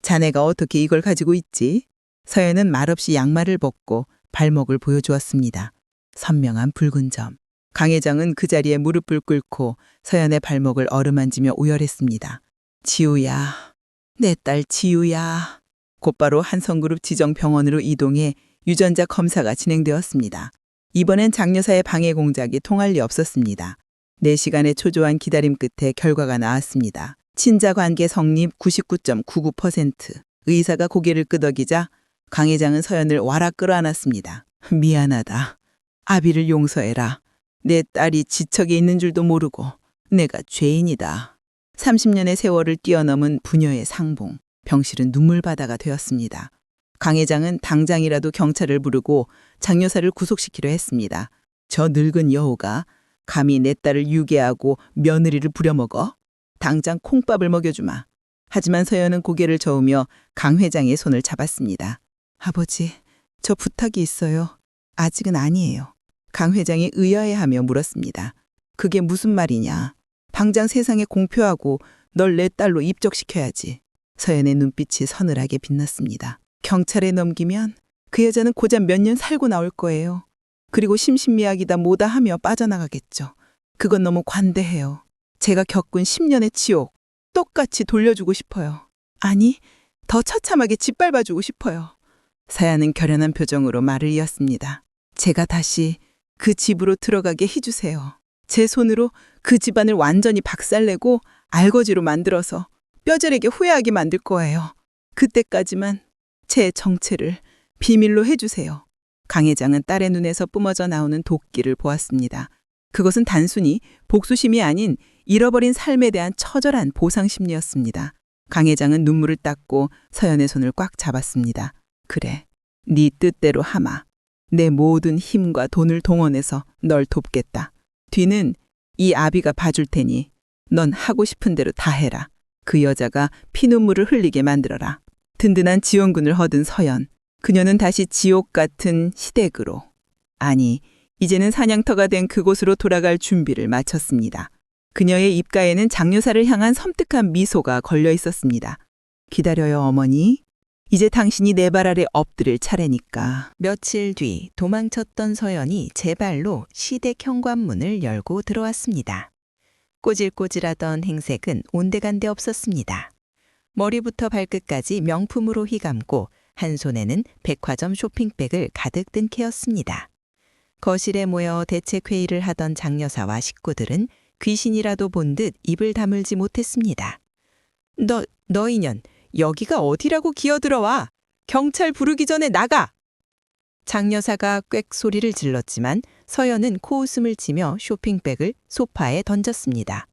자네가 어떻게 이걸 가지고 있지? 서연은 말없이 양말을 벗고 발목을 보여주었습니다. 선명한 붉은 점. 강 회장은 그 자리에 무릎을 꿇고 서연의 발목을 어루만지며 오열했습니다. 지우야, 내 딸 지우야. 곧바로 한성그룹 지정 병원으로 이동해 유전자 검사가 진행되었습니다. 이번엔 장 여사의 방해 공작이 통할 리 없었습니다. 4시간의 초조한 기다림 끝에 결과가 나왔습니다. 친자 관계 성립 99.99%. 의사가 고개를 끄덕이자 강 회장은 서연을 와락 끌어안았습니다. 미안하다. 아비를 용서해라. 내 딸이 지척에 있는 줄도 모르고 내가 죄인이다. 30년의 세월을 뛰어넘은 부녀의 상봉. 병실은 눈물바다가 되었습니다. 강 회장은 당장이라도 경찰을 부르고 장 여사를 구속시키려 했습니다. 저 늙은 여우가 감히 내 딸을 유괴하고 며느리를 부려먹어? 당장 콩밥을 먹여주마. 하지만 서연은 고개를 저으며 강 회장의 손을 잡았습니다. 아버지, 저 부탁이 있어요. 아직은 아니에요. 강 회장이 의아해하며 물었습니다. 그게 무슨 말이냐? 당장 세상에 공표하고 널 내 딸로 입적시켜야지. 서연의 눈빛이 서늘하게 빛났습니다. 경찰에 넘기면 그 여자는 고작 몇 년 살고 나올 거예요. 그리고 심신미약이다 뭐다 하며 빠져나가겠죠. 그건 너무 관대해요. 제가 겪은 10년의 지옥 똑같이 돌려주고 싶어요. 아니, 더 처참하게 짓밟아주고 싶어요. 사야는 결연한 표정으로 말을 이었습니다. 제가 다시 그 집으로 들어가게 해주세요. 제 손으로 그 집안을 완전히 박살내고 알거지로 만들어서 뼈저리게 후회하게 만들 거예요. 그때까지만 제 정체를 비밀로 해주세요. 강 회장은 딸의 눈에서 뿜어져 나오는 도끼를 보았습니다. 그것은 단순히 복수심이 아닌 잃어버린 삶에 대한 처절한 보상심리였습니다. 강 회장은 눈물을 닦고 서연의 손을 꽉 잡았습니다. 그래, 네 뜻대로 하마. 내 모든 힘과 돈을 동원해서 널 돕겠다. 뒤는 이 아비가 봐줄 테니 넌 하고 싶은 대로 다 해라. 그 여자가 피눈물을 흘리게 만들어라. 든든한 지원군을 얻은 서연. 그녀는 다시 지옥 같은 시댁으로, 아니, 이제는 사냥터가 된 그곳으로 돌아갈 준비를 마쳤습니다. 그녀의 입가에는 장 여사를 향한 섬뜩한 미소가 걸려 있었습니다. 기다려요, 어머니. 이제 당신이 내 발 아래 엎드릴 차례니까. 며칠 뒤 도망쳤던 서연이 제 발로 시댁 현관문을 열고 들어왔습니다. 꼬질꼬질하던 행색은 온데간데 없었습니다. 머리부터 발끝까지 명품으로 휘감고 한 손에는 백화점 쇼핑백을 가득 든 캐였습니다. 거실에 모여 대책회의를 하던 장 여사와 식구들은 귀신이라도 본 듯 입을 다물지 못했습니다. 너 인연, 여기가 어디라고 기어들어와? 경찰 부르기 전에 나가! 장 여사가 꽥 소리를 질렀지만 서연은 코웃음을 치며 쇼핑백을 소파에 던졌습니다.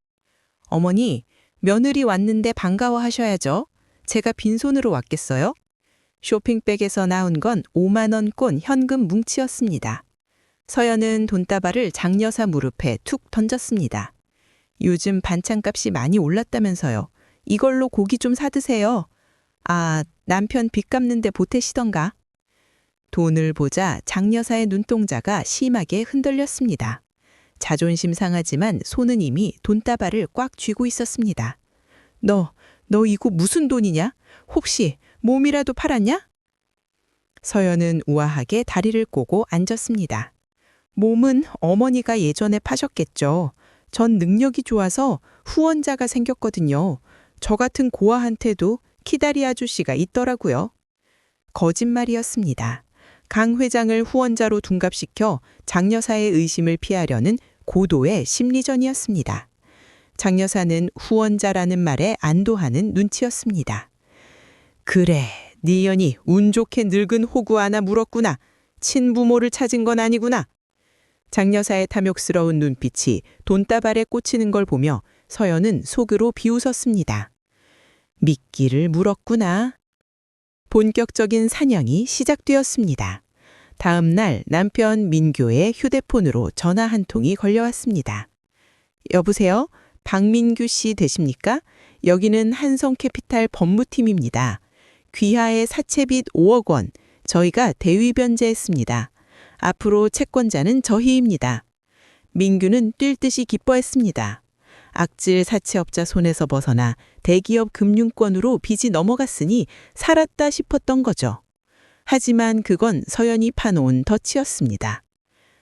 어머니, 며느리 왔는데 반가워하셔야죠. 제가 빈손으로 왔겠어요? 쇼핑백에서 나온 건 5만 원권 현금 뭉치였습니다. 서연은 돈다발을 장 여사 무릎에 툭 던졌습니다. 요즘 반찬값이 많이 올랐다면서요. 이걸로 고기 좀 사드세요. 아, 남편 빚 갚는데 보태시던가. 돈을 보자 장 여사의 눈동자가 심하게 흔들렸습니다. 자존심 상하지만 손은 이미 돈다발을 꽉 쥐고 있었습니다. 너 이거 무슨 돈이냐? 혹시 몸이라도 팔았냐? 서연은 우아하게 다리를 꼬고 앉았습니다. 몸은 어머니가 예전에 파셨겠죠. 전 능력이 좋아서 후원자가 생겼거든요. 저 같은 고아한테도 키다리 아저씨가 있더라고요. 거짓말이었습니다. 강 회장을 후원자로 둔갑시켜 장 여사의 의심을 피하려는 고도의 심리전이었습니다. 장 여사는 후원자라는 말에 안도하는 눈치였습니다. 그래, 네 년이 운 좋게 늙은 호구 하나 물었구나. 친부모를 찾은 건 아니구나. 장 여사의 탐욕스러운 눈빛이 돈다발에 꽂히는 걸 보며 서연은 속으로 비웃었습니다. 미끼를 물었구나. 본격적인 사냥이 시작되었습니다. 다음 날 남편 민교의 휴대폰으로 전화 한 통이 걸려왔습니다. 여보세요? 박민규 씨 되십니까? 여기는 한성캐피탈 법무팀입니다. 귀하의 사채빚 5억 원, 저희가 대위 변제했습니다. 앞으로 채권자는 저희입니다. 민규는 뛸 듯이 기뻐했습니다. 악질 사채업자 손에서 벗어나 대기업 금융권으로 빚이 넘어갔으니 살았다 싶었던 거죠. 하지만 그건 서연이 파놓은 덫이었습니다.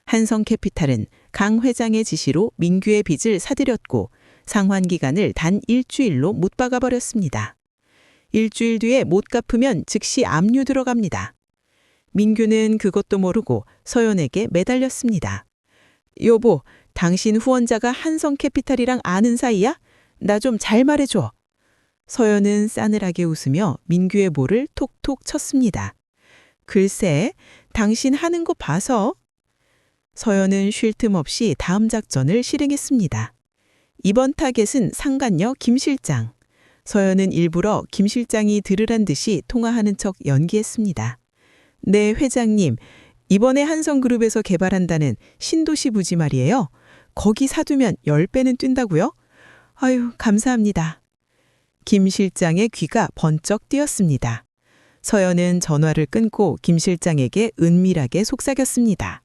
한성캐피탈은 강 회장의 지시로 민규의 빚을 사들였고 상환기간을 단 일주일로 못 박아버렸습니다. 일주일 뒤에 못 갚으면 즉시 압류 들어갑니다. 민규는 그것도 모르고 서연에게 매달렸습니다. 여보, 당신 후원자가 한성캐피탈이랑 아는 사이야? 나 좀 잘 말해줘. 서연은 싸늘하게 웃으며 민규의 볼을 톡톡 쳤습니다. 글쎄, 당신 하는 거 봐서. 서연은 쉴 틈 없이 다음 작전을 실행했습니다. 이번 타겟은 상간녀 김 실장. 서연은 일부러 김 실장이 들으란 듯이 통화하는 척 연기했습니다. 네, 회장님. 이번에 한성그룹에서 개발한다는 신도시 부지 말이에요. 거기 사두면 10배는 뛴다고요? 아유, 감사합니다. 김 실장의 귀가 번쩍 뜨였습니다. 서연은 전화를 끊고 김 실장에게 은밀하게 속삭였습니다.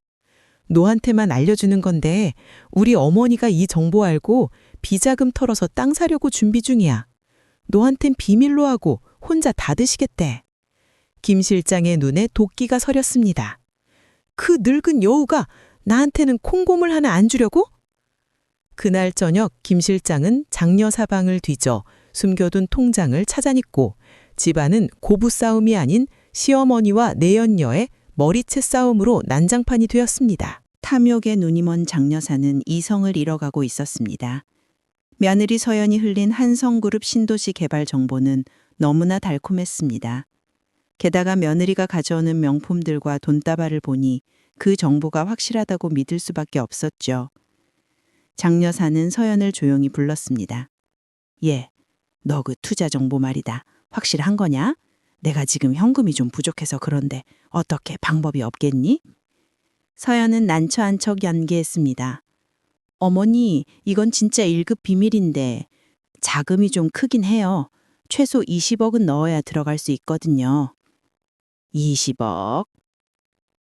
너한테만 알려주는 건데 우리 어머니가 이 정보 알고 비자금 털어서 땅 사려고 준비 중이야. 너한텐 비밀로 하고 혼자 다 드시겠대. 김 실장의 눈에 도끼가 서렸습니다. 그 늙은 여우가 나한테는 콩고물 하나 안 주려고? 그날 저녁 김 실장은 장녀 사방을 뒤져 숨겨둔 통장을 찾아냈고 집안은 고부 싸움이 아닌 시어머니와 내연녀의 머리채 싸움으로 난장판이 되었습니다. 탐욕에 눈이 먼 장여사는 이성을 잃어가고 있었습니다. 며느리 서연이 흘린 한성그룹 신도시 개발 정보는 너무나 달콤했습니다. 게다가 며느리가 가져오는 명품들과 돈다발을 보니 그 정보가 확실하다고 믿을 수밖에 없었죠. 장여사는 서연을 조용히 불렀습니다. 예, 너 그 투자 정보 말이다. 확실한 거냐? 내가 지금 현금이 좀 부족해서 그런데 어떻게 방법이 없겠니? 서연은 난처한 척 연기했습니다. 어머니, 이건 진짜 1급 비밀인데 자금이 좀 크긴 해요. 최소 20억은 넣어야 들어갈 수 있거든요. 20억?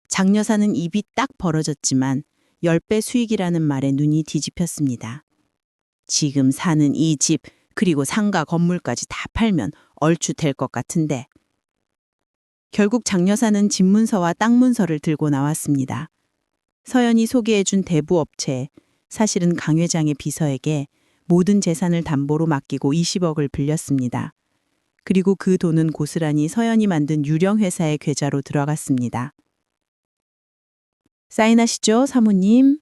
장여사는 입이 딱 벌어졌지만 10배 수익이라는 말에 눈이 뒤집혔습니다. 지금 사는 이 집 그리고 상가 건물까지 다 팔면 얼추 될 것 같은데. 결국 장여사는 집문서와 땅 문서를 들고 나왔습니다. 서연이 소개해준 대부업체, 사실은 강 회장의 비서에게 모든 재산을 담보로 맡기고 20억을 빌렸습니다. 그리고 그 돈은 고스란히 서연이 만든 유령 회사의 계좌로 들어갔습니다. 사인하시죠, 사모님.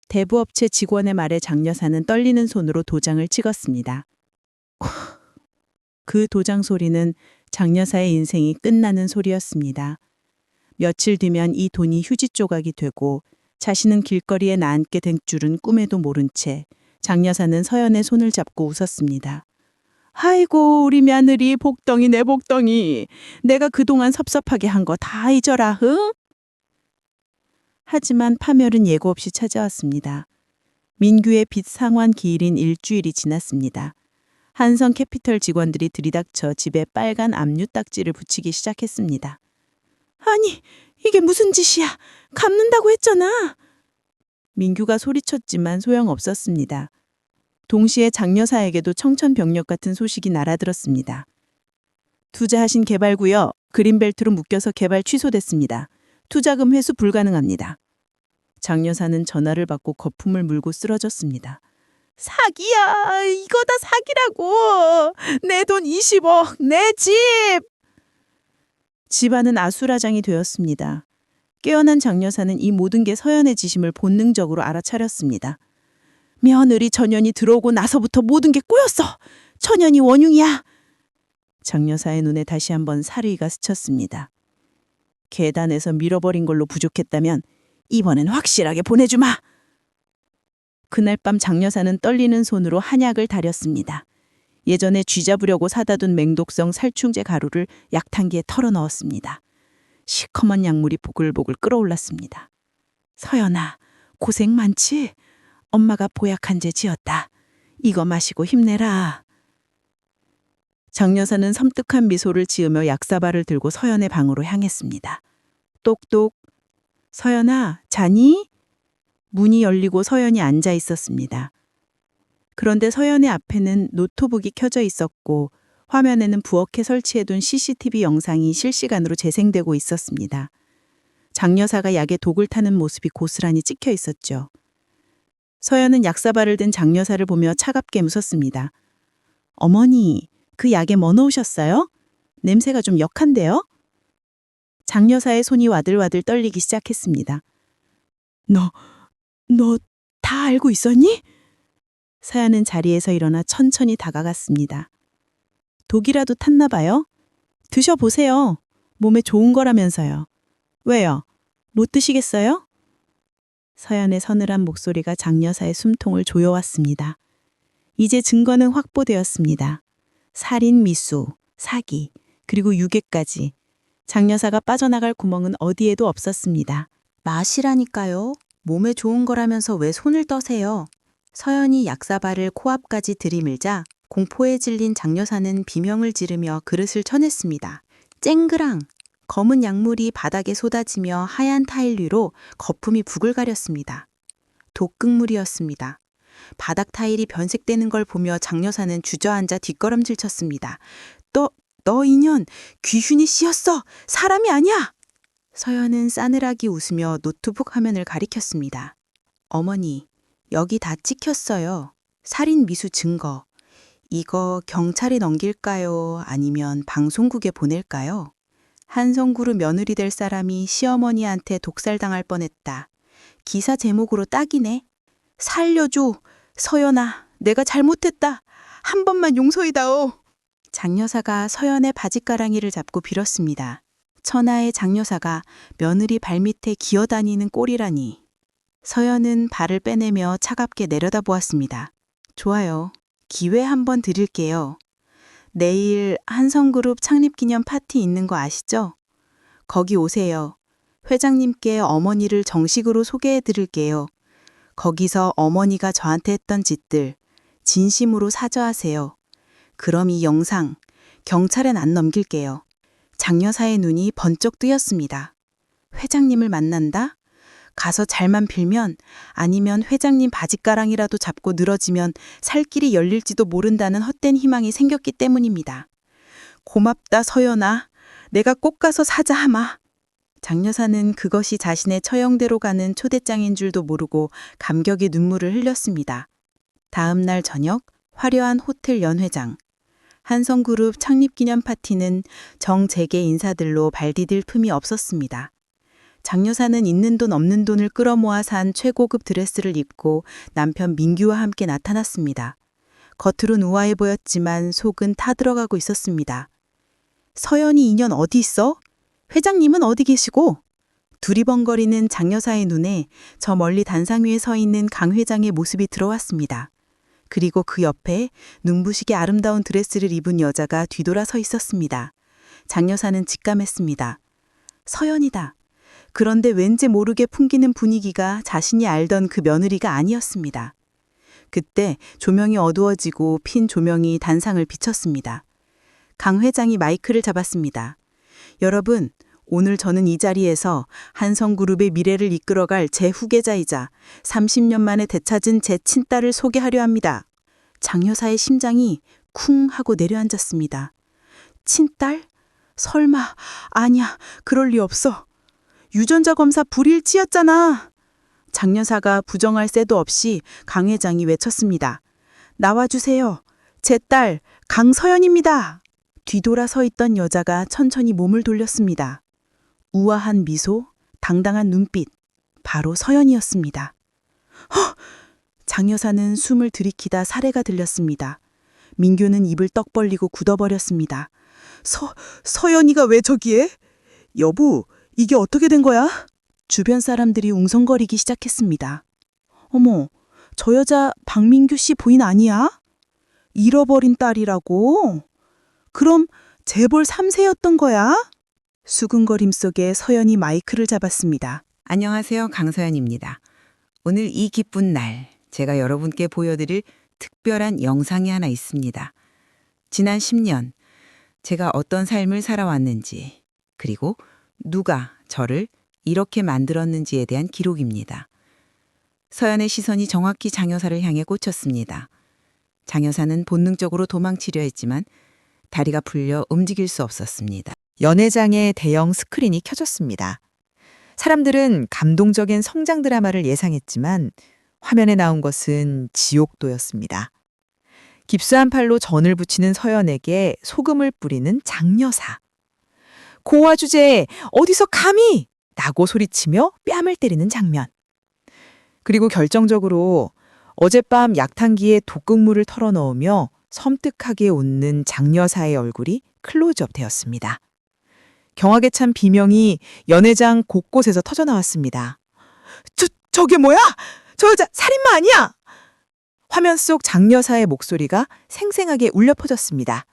대부업체 직원의 말에 장여사는 떨리는 손으로 도장을 찍었습니다. 그 도장 소리는 장여사의 인생이 끝나는 소리였습니다. 며칠 뒤면 이 돈이 휴지 조각이 되고 자신은 길거리에 나앉게 된 줄은 꿈에도 모른 채 장여사는 서연의 손을 잡고 웃었습니다. 아이고, 우리 며느리 복덩이 내 복덩이. 내가 그동안 섭섭하게 한 거 다 잊어라, 흥? 하지만 파멸은 예고 없이 찾아왔습니다. 민규의 빚 상환 기일인 일주일이 지났습니다. 한성캐피털 직원들이 들이닥쳐 집에 빨간 압류 딱지를 붙이기 시작했습니다. 아니, 이게 무슨 짓이야? 갚는다고 했잖아. 민규가 소리쳤지만 소용없었습니다. 동시에 장여사에게도 청천벽력 같은 소식이 날아들었습니다. 투자하신 개발구역 그린벨트로 묶여서 개발 취소됐습니다. 투자금 회수 불가능합니다. 장여사는 전화를 받고 거품을 물고 쓰러졌습니다. 사기야! 이거 다 사기라고! 내 돈 20억! 내 집! 집안은 아수라장이 되었습니다. 깨어난 장여사는 이 모든 게 서연의 지심을 본능적으로 알아차렸습니다. 며느리 천연이 들어오고 나서부터 모든 게 꼬였어! 천연이 원흉이야! 장여사의 눈에 다시 한번 사르이가 스쳤습니다. 계단에서 밀어버린 걸로 부족했다면 이번엔 확실하게 보내주마. 그날 밤 장여사는 떨리는 손으로 한약을 다렸습니다. 예전에 쥐 잡으려고 사다 둔 맹독성 살충제 가루를 약탕기에 털어 넣었습니다. 시커먼 약물이 보글보글 끓어올랐습니다. 서연아, 고생 많지? 엄마가 보약 한 제 지었다. 이거 마시고 힘내라. 장여사는 섬뜩한 미소를 지으며 약사발을 들고 서연의 방으로 향했습니다. 똑똑. 서연아, 자니? 문이 열리고 서연이 앉아 있었습니다. 그런데 서연의 앞에는 노트북이 켜져 있었고 화면에는 부엌에 설치해둔 CCTV 영상이 실시간으로 재생되고 있었습니다. 장여사가 약에 독을 타는 모습이 고스란히 찍혀 있었죠. 서연은 약사발을 든 장여사를 보며 차갑게 웃었습니다. 어머니, 그 약에 뭐 넣으셨어요? 냄새가 좀 역한데요? 장여사의 손이 와들와들 떨리기 시작했습니다. 너 다 알고 있었니? 서연은 자리에서 일어나 천천히 다가갔습니다. 독이라도 탔나 봐요? 드셔보세요. 몸에 좋은 거라면서요. 왜요? 못 드시겠어요? 서연의 서늘한 목소리가 장여사의 숨통을 조여왔습니다. 이제 증거는 확보되었습니다. 살인, 미수, 사기, 그리고 유괴까지. 장여사가 빠져나갈 구멍은 어디에도 없었습니다. 마시라니까요. 몸에 좋은 거라면서 왜 손을 떠세요? 서연이 약사발을 코앞까지 들이밀자 공포에 질린 장여사는 비명을 지르며 그릇을 쳐냈습니다. 쨍그랑! 검은 약물이 바닥에 쏟아지며 하얀 타일 위로 거품이 북을 가렸습니다. 독극물이었습니다. 바닥 타일이 변색되는 걸 보며 장여사는 주저앉아 뒷걸음질 쳤습니다. 너 인연 귀신이 씌었어! 사람이 아니야! 서연은 싸늘하게 웃으며 노트북 화면을 가리켰습니다. 어머니, 여기 다 찍혔어요. 살인 미수 증거. 이거 경찰에 넘길까요? 아니면 방송국에 보낼까요? 한성그룹 며느리 될 사람이 시어머니한테 독살당할 뻔했다. 기사 제목으로 딱이네. 살려줘. 서연아, 내가 잘못했다. 한 번만 용서해다오. 장여사가 서연의 바짓가랑이를 잡고 빌었습니다. 천하의 장여사가 며느리 발밑에 기어다니는 꼴이라니. 서연은 발을 빼내며 차갑게 내려다보았습니다. 좋아요. 기회 한번 드릴게요. 내일 한성그룹 창립기념 파티 있는 거 아시죠? 거기 오세요. 회장님께 어머니를 정식으로 소개해 드릴게요. 거기서 어머니가 저한테 했던 짓들 진심으로 사죄하세요. 그럼 이 영상 경찰엔 안 넘길게요. 장여사의 눈이 번쩍 뜨였습니다. 회장님을 만난다? 가서 잘만 빌면 아니면 회장님 바짓가랑이라도 잡고 늘어지면 살 길이 열릴지도 모른다는 헛된 희망이 생겼기 때문입니다. 고맙다 서연아. 내가 꼭 가서 사자하마. 장여사는 그것이 자신의 처형대로 가는 초대장인 줄도 모르고 감격의 눈물을 흘렸습니다. 다음 날 저녁 화려한 호텔 연회장. 한성그룹 창립기념 파티는 정재계 인사들로 발디딜 틈이 없었습니다. 장여사는 있는 돈 없는 돈을 끌어모아 산 최고급 드레스를 입고 남편 민규와 함께 나타났습니다. 겉으론 우아해 보였지만 속은 타들어가고 있었습니다. 서연이 인연 어디 있어? 회장님은 어디 계시고? 두리번거리는 장여사의 눈에 저 멀리 단상 위에 서 있는 강 회장의 모습이 들어왔습니다. 그리고 그 옆에 눈부시게 아름다운 드레스를 입은 여자가 뒤돌아 서 있었습니다. 장여사는 직감했습니다. 서연이다. 그런데 왠지 모르게 풍기는 분위기가 자신이 알던 그 며느리가 아니었습니다. 그때 조명이 어두워지고 핀 조명이 단상을 비쳤습니다. 강 회장이 마이크를 잡았습니다. 여러분, 오늘 저는 이 자리에서 한성그룹의 미래를 이끌어갈 제 후계자이자 30년 만에 되찾은 제 친딸을 소개하려 합니다. 장여사의 심장이 쿵 하고 내려앉았습니다. 친딸? 설마, 아니야, 그럴 리 없어. 유전자 검사 불일치였잖아. 장여사가 부정할 새도 없이 강 회장이 외쳤습니다. 나와주세요. 제 딸 강서연입니다. 뒤돌아 서 있던 여자가 천천히 몸을 돌렸습니다. 우아한 미소, 당당한 눈빛, 바로 서연이었습니다. 허! 장여사는 숨을 들이키다 사례가 들렸습니다. 민규는 입을 떡 벌리고 굳어버렸습니다. 서연이가 왜 저기에? 여보, 이게 어떻게 된 거야? 주변 사람들이 웅성거리기 시작했습니다. 어머, 저 여자 박민규 씨 부인 아니야? 잃어버린 딸이라고? 그럼 재벌 3세였던 거야? 수근거림 속에 서연이 마이크를 잡았습니다. 안녕하세요. 강서연입니다. 오늘 이 기쁜 날 제가 여러분께 보여드릴 특별한 영상이 하나 있습니다. 지난 10년 제가 어떤 삶을 살아왔는지 그리고 누가 저를 이렇게 만들었는지에 대한 기록입니다. 서연의 시선이 정확히 장여사를 향해 꽂혔습니다. 장여사는 본능적으로 도망치려 했지만 다리가 풀려 움직일 수 없었습니다. 연회장에 대형 스크린이 켜졌습니다. 사람들은 감동적인 성장 드라마를 예상했지만 화면에 나온 것은 지옥도였습니다. 깁스한 팔로 전을 붙이는 서연에게 소금을 뿌리는 장여사. 고아 주제에 어디서 감히! 라고 소리치며 뺨을 때리는 장면. 그리고 결정적으로 어젯밤 약탕기에 독극물을 털어넣으며 섬뜩하게 웃는 장여사의 얼굴이 클로즈업 되었습니다. 경악에 찬 비명이 연회장 곳곳에서 터져나왔습니다. 저게 뭐야? 저 여자 살인마 아니야? 화면 속 장여사의 목소리가 생생하게 울려 퍼졌습니다.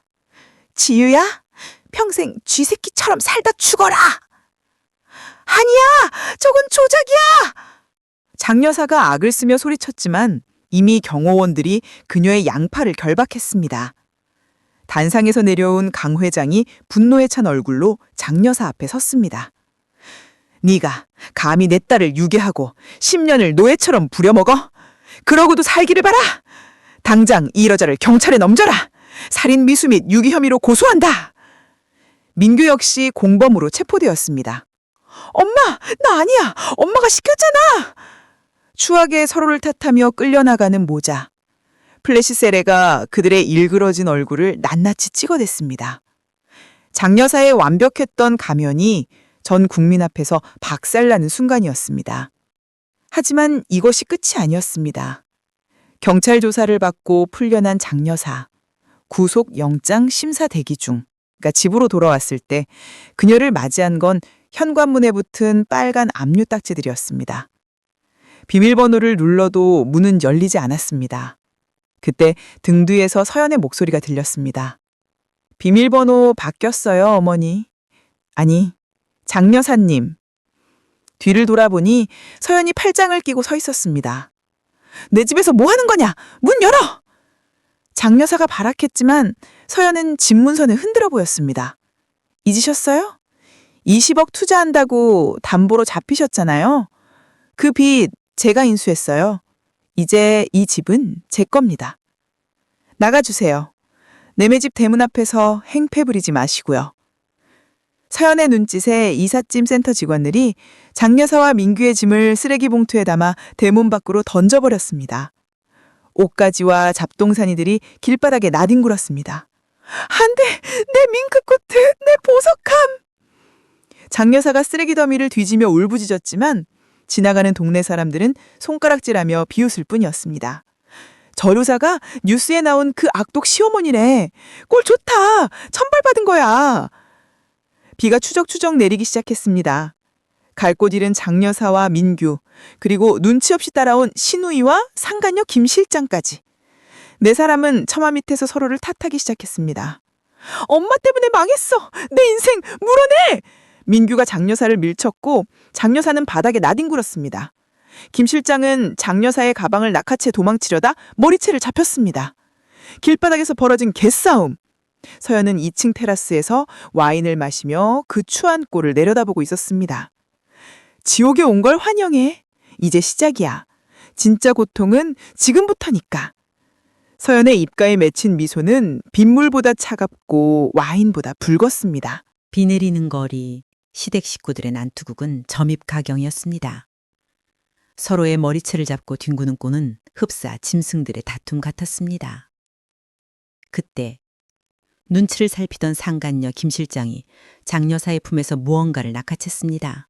지유야? 평생 쥐새끼처럼 살다 죽어라! 아니야! 저건 조작이야! 장여사가 악을 쓰며 소리쳤지만 이미 경호원들이 그녀의 양팔을 결박했습니다. 단상에서 내려온 강 회장이 분노에 찬 얼굴로 장여사 앞에 섰습니다. 네가 감히 내 딸을 유괴하고 10년을 노예처럼 부려먹어? 그러고도 살기를 봐라! 당장 이 여자를 경찰에 넘겨라! 살인 미수 및 유기 혐의로 고소한다! 민규 역시 공범으로 체포되었습니다. 엄마! 나 아니야! 엄마가 시켰잖아! 추하게 서로를 탓하며 끌려나가는 모자. 플래시 세레가 그들의 일그러진 얼굴을 낱낱이 찍어댔습니다. 장여사의 완벽했던 가면이 전 국민 앞에서 박살나는 순간이었습니다. 하지만 이것이 끝이 아니었습니다. 경찰 조사를 받고 풀려난 장여사. 구속 영장 심사 대기 중. 그러니까 집으로 돌아왔을 때 그녀를 맞이한 건 현관문에 붙은 빨간 압류 딱지들이었습니다. 비밀번호를 눌러도 문은 열리지 않았습니다. 그때 등 뒤에서 서연의 목소리가 들렸습니다. 비밀번호 바뀌었어요, 어머니. 아니, 장여사님. 뒤를 돌아보니 서연이 팔짱을 끼고 서 있었습니다. 내 집에서 뭐 하는 거냐? 문 열어! 장여사가 발악했지만 서연은 집문선을 흔들어 보였습니다. 잊으셨어요? 20억 투자한다고 담보로 잡히셨잖아요. 그 빚 제가 인수했어요. 이제 이 집은 제 겁니다. 나가주세요. 내매 집 대문 앞에서 행패 부리지 마시고요. 서연의 눈짓에 이삿짐 센터 직원들이 장여사와 민규의 짐을 쓰레기 봉투에 담아 대문 밖으로 던져버렸습니다. 옷가지와 잡동사니들이 길바닥에 나뒹굴었습니다. 안 돼! 내 밍크코트! 내 보석함! 장여사가 쓰레기 더미를 뒤지며 울부짖었지만 지나가는 동네 사람들은 손가락질하며 비웃을 뿐이었습니다. 저료사가 뉴스에 나온 그 악독 시어머니래. 꼴 좋다. 천벌받은 거야. 비가 추적추적 내리기 시작했습니다. 갈 곳 잃은 장여사와 민규, 그리고 눈치 없이 따라온 신우이와 상간녀 김 실장까지. 네 사람은 처마 밑에서 서로를 탓하기 시작했습니다. 엄마 때문에 망했어. 내 인생 물어내! 민규가 장여사를 밀쳤고 장여사는 바닥에 나뒹굴었습니다. 김 실장은 장여사의 가방을 낚아채 도망치려다 머리채를 잡혔습니다. 길바닥에서 벌어진 개싸움. 서연은 2층 테라스에서 와인을 마시며 그 추한 꼴을 내려다보고 있었습니다. 지옥에 온 걸 환영해. 이제 시작이야. 진짜 고통은 지금부터니까. 서연의 입가에 맺힌 미소는 빗물보다 차갑고 와인보다 붉었습니다. 비 내리는 거리, 시댁 식구들의 난투극은 점입가경이었습니다. 서로의 머리채를 잡고 뒹구는 꼴은 흡사 짐승들의 다툼 같았습니다. 그때 눈치를 살피던 상간녀 김 실장이 장여사의 품에서 무언가를 낚아챘습니다.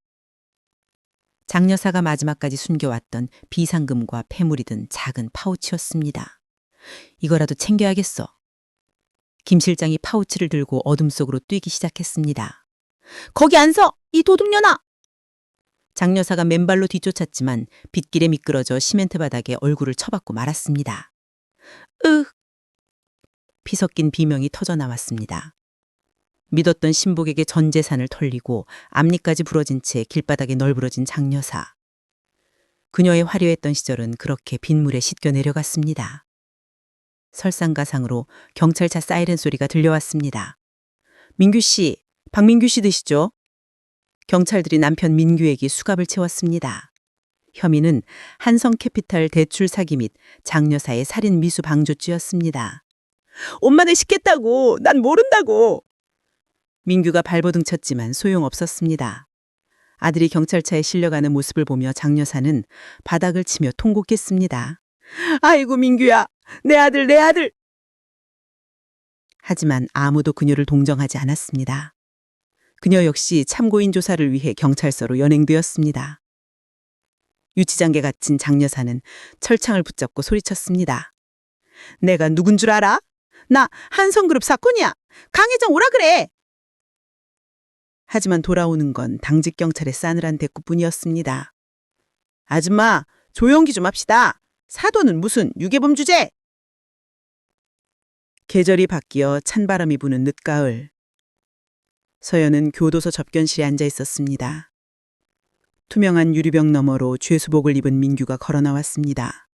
장여사가 마지막까지 숨겨왔던 비상금과 폐물이 든 작은 파우치였습니다. 이거라도 챙겨야겠어. 김 실장이 파우치를 들고 어둠 속으로 뛰기 시작했습니다. 거기 안 서! 이 도둑년아! 장여사가 맨발로 뒤쫓았지만 빗길에 미끄러져 시멘트 바닥에 얼굴을 쳐박고 말았습니다. 피 섞인 비명이 터져나왔습니다. 믿었던 신복에게 전 재산을 털리고 앞니까지 부러진 채 길바닥에 널브러진 장여사. 그녀의 화려했던 시절은 그렇게 빗물에 씻겨 내려갔습니다. 설상가상으로 경찰차 사이렌 소리가 들려왔습니다. 민규 씨, 박민규 씨 드시죠? 경찰들이 남편 민규에게 수갑을 채웠습니다. 혐의는 한성캐피탈 대출 사기 및 장여사의 살인 미수 방조죄였습니다. 엄마네 시켰다고! 난 모른다고! 민규가 발버둥 쳤지만 소용없었습니다. 아들이 경찰차에 실려가는 모습을 보며 장여사는 바닥을 치며 통곡했습니다. 아이고 민규야! 내 아들, 내 아들! 하지만 아무도 그녀를 동정하지 않았습니다. 그녀 역시 참고인 조사를 위해 경찰서로 연행되었습니다. 유치장에 갇힌 장 여사는 철창을 붙잡고 소리쳤습니다. 내가 누군 줄 알아? 나 한성그룹 사건이야. 강 회장 오라 그래. 하지만 돌아오는 건 당직 경찰의 싸늘한 대꾸뿐이었습니다. 아줌마, 조용히 좀 합시다. 사도는 무슨 유괴범 주제? 계절이 바뀌어 찬바람이 부는 늦가을. 서연은 교도소 접견실에 앉아 있었습니다. 투명한 유리병 너머로 죄수복을 입은 민규가 걸어 나왔습니다.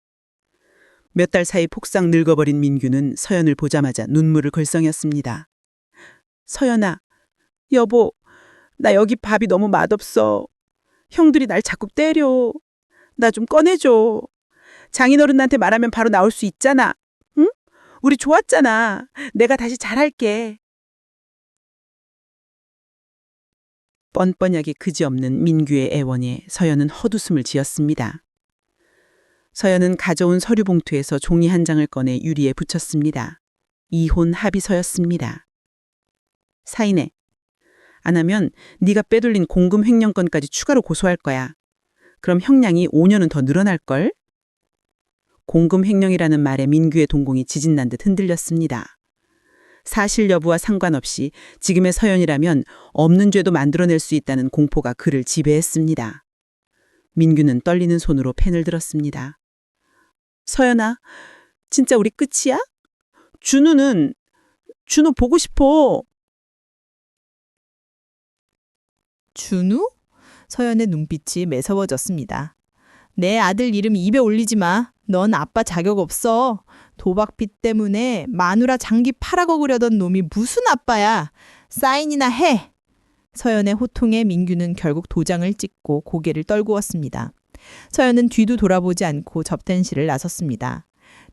몇 달 사이 폭삭 늙어버린 민규는 서연을 보자마자 눈물을 글썽였습니다. 서연아, 여보, 나 여기 밥이 너무 맛없어. 형들이 날 자꾸 때려. 나 좀 꺼내줘. 장인어른한테 말하면 바로 나올 수 있잖아. 응? 우리 좋았잖아. 내가 다시 잘할게. 뻔뻔하게 그지없는 민규의 애원에 서연은 헛웃음을 지었습니다. 서연은 가져온 서류 봉투에서 종이 한 장을 꺼내 유리에 붙였습니다. 이혼 합의서였습니다. 사인해. 안 하면 네가 빼돌린 공금 횡령건까지 추가로 고소할 거야. 그럼 형량이 5년은 더 늘어날걸? 공금 횡령이라는 말에 민규의 동공이 지진난 듯 흔들렸습니다. 사실 여부와 상관없이 지금의 서연이라면 없는 죄도 만들어낼 수 있다는 공포가 그를 지배했습니다. 민규는 떨리는 손으로 펜을 들었습니다. 서연아, 진짜 우리 끝이야? 준우 보고 싶어. 준우? 서연의 눈빛이 매서워졌습니다. 내 아들 이름 입에 올리지 마. 넌 아빠 자격 없어. 도박빚 때문에 마누라 장기 팔아먹으려던 놈이 무슨 아빠야. 사인이나 해. 서연의 호통에 민규는 결국 도장을 찍고 고개를 떨구었습니다. 서연은 뒤도 돌아보지 않고 접텐실을 나섰습니다.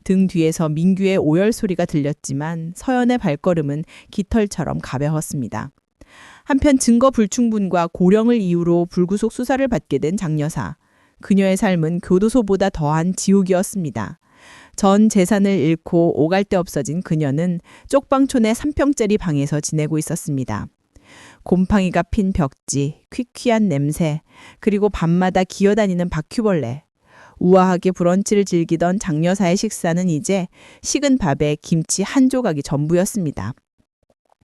등 뒤에서 민규의 오열 소리가 들렸지만 서연의 발걸음은 깃털처럼 가벼웠습니다. 한편 증거 불충분과 고령을 이유로 불구속 수사를 받게 된 장 여사. 그녀의 삶은 교도소보다 더한 지옥이었습니다. 전 재산을 잃고 오갈 데 없어진 그녀는 쪽방촌의 3평짜리 방에서 지내고 있었습니다. 곰팡이가 핀 벽지, 퀴퀴한 냄새, 그리고 밤마다 기어다니는 바퀴벌레. 우아하게 브런치를 즐기던 장 여사의 식사는 이제 식은 밥에 김치 한 조각이 전부였습니다.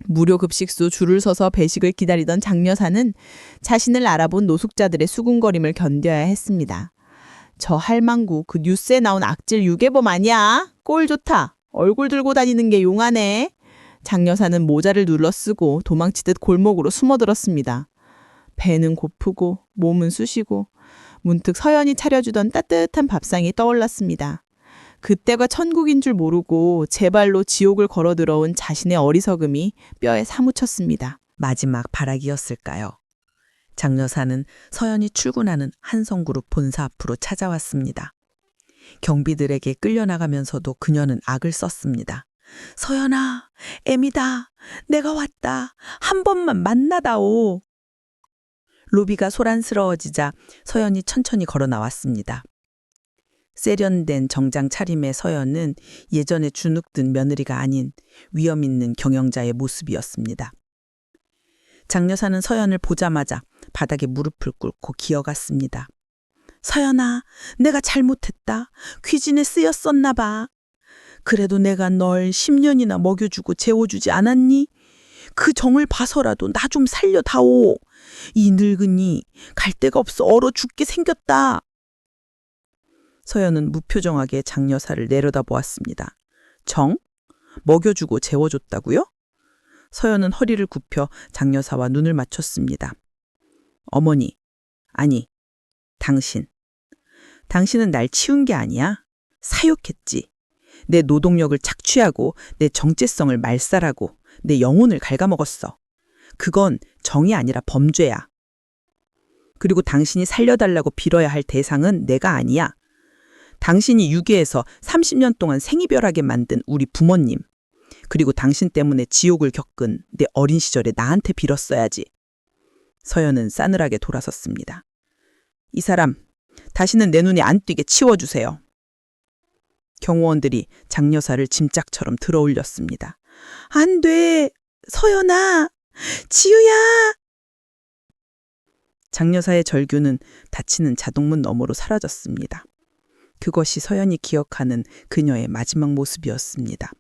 무료 급식소 줄을 서서 배식을 기다리던 장 여사는 자신을 알아본 노숙자들의 수군거림을 견뎌야 했습니다. 저 할망구 그 뉴스에 나온 악질 유괴범 아니야? 꼴 좋다. 얼굴 들고 다니는 게 용하네. 장 여사는 모자를 눌러쓰고 도망치듯 골목으로 숨어들었습니다. 배는 고프고 몸은 쑤시고 문득 서연이 차려주던 따뜻한 밥상이 떠올랐습니다. 그때가 천국인 줄 모르고 제 발로 지옥을 걸어 들어온 자신의 어리석음이 뼈에 사무쳤습니다. 마지막 발악이었을까요? 장 여사는 서연이 출근하는 한성그룹 본사 앞으로 찾아왔습니다. 경비들에게 끌려나가면서도 그녀는 악을 썼습니다. 서연아, 애미다. 내가 왔다. 한 번만 만나다오. 로비가 소란스러워지자 서연이 천천히 걸어 나왔습니다. 세련된 정장 차림의 서연은 예전에 주눅든 며느리가 아닌 위험 있는 경영자의 모습이었습니다. 장 여사는 서연을 보자마자 바닥에 무릎을 꿇고 기어갔습니다. 서연아, 내가 잘못했다. 귀진에 쓰였었나 봐. 그래도 내가 널 10년이나 먹여주고 재워주지 않았니? 그 정을 봐서라도 나 좀 살려다오. 이 늙은이 갈 데가 없어 얼어 죽게 생겼다. 서연은 무표정하게 장 여사를 내려다보았습니다. 정? 먹여주고 재워줬다고요? 서연은 허리를 굽혀 장 여사와 눈을 맞췄습니다. 어머니, 아니, 당신. 당신은 날 치운 게 아니야. 사육했지. 내 노동력을 착취하고 내 정체성을 말살하고 내 영혼을 갉아먹었어. 그건 정이 아니라 범죄야. 그리고 당신이 살려달라고 빌어야 할 대상은 내가 아니야. 당신이 유괴해서 30년 동안 생이별하게 만든 우리 부모님. 그리고 당신 때문에 지옥을 겪은 내 어린 시절에 나한테 빌었어야지. 서연은 싸늘하게 돌아섰습니다. 이 사람, 다시는 내 눈에 안 띄게 치워주세요. 경호원들이 장 여사를 짐짝처럼 들어올렸습니다. 안 돼! 서연아! 지우야! 장여사의 절규는 닫히는 자동문 너머로 사라졌습니다. 그것이 서연이 기억하는 그녀의 마지막 모습이었습니다.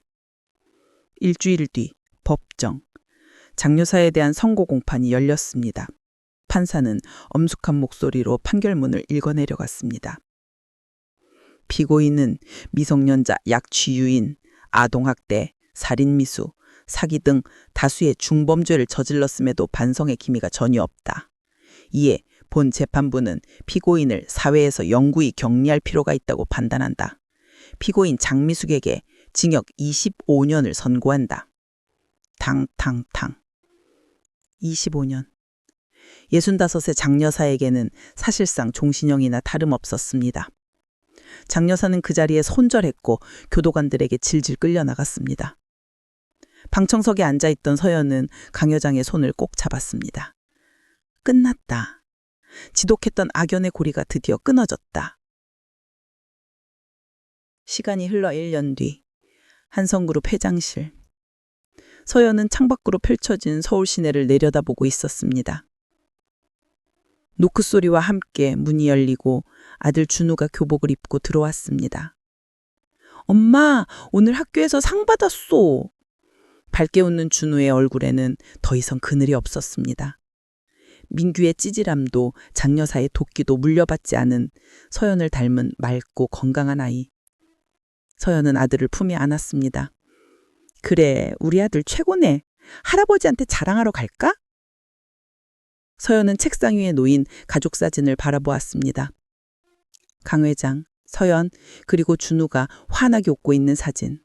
일주일 뒤 법정. 장여사에 대한 선고 공판이 열렸습니다. 판사는 엄숙한 목소리로 판결문을 읽어내려갔습니다. 피고인은 미성년자 약취유인, 아동학대, 살인미수, 사기 등 다수의 중범죄를 저질렀음에도 반성의 기미가 전혀 없다. 이에 본 재판부는 피고인을 사회에서 영구히 격리할 필요가 있다고 판단한다. 피고인 장미숙에게 징역 25년을 선고한다. 탕탕탕. 25년. 65세 장여사에게는 사실상 종신형이나 다름없었습니다. 장여사는 그 자리에 손절했고 교도관들에게 질질 끌려나갔습니다. 방청석에 앉아있던 서연은 강 여장의 손을 꼭 잡았습니다. 끝났다. 지독했던 악연의 고리가 드디어 끊어졌다. 시간이 흘러 1년 뒤 한성그룹 회장실. 서연은 창밖으로 펼쳐진 서울 시내를 내려다보고 있었습니다. 노크 소리와 함께 문이 열리고 아들 준우가 교복을 입고 들어왔습니다. 엄마, 오늘 학교에서 상 받았소. 밝게 웃는 준우의 얼굴에는 더 이상 그늘이 없었습니다. 민규의 찌질함도 장여사의 도끼도 물려받지 않은 서연을 닮은 맑고 건강한 아이. 서연은 아들을 품에 안았습니다. 그래, 우리 아들 최고네. 할아버지한테 자랑하러 갈까? 서연은 책상 위에 놓인 가족 사진을 바라보았습니다. 강 회장, 서연, 그리고 준우가 환하게 웃고 있는 사진.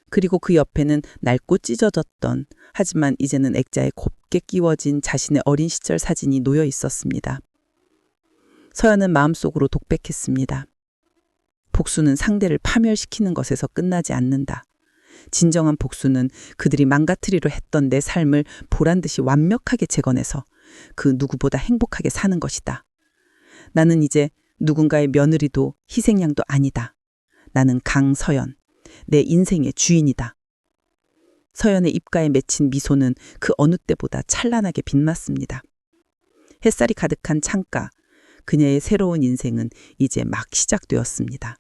그리고 그 옆에는 낡고 찢어졌던, 하지만 이제는 액자에 곱게 끼워진 자신의 어린 시절 사진이 놓여 있었습니다. 서연은 마음속으로 독백했습니다. 복수는 상대를 파멸시키는 것에서 끝나지 않는다. 진정한 복수는 그들이 망가뜨리려 했던 내 삶을 보란듯이 완벽하게 재건해서 그 누구보다 행복하게 사는 것이다. 나는 이제 누군가의 며느리도 희생양도 아니다. 나는 강서연, 내 인생의 주인이다. 서연의 입가에 맺힌 미소는 그 어느 때보다 찬란하게 빛났습니다. 햇살이 가득한 창가, 그녀의 새로운 인생은 이제 막 시작되었습니다.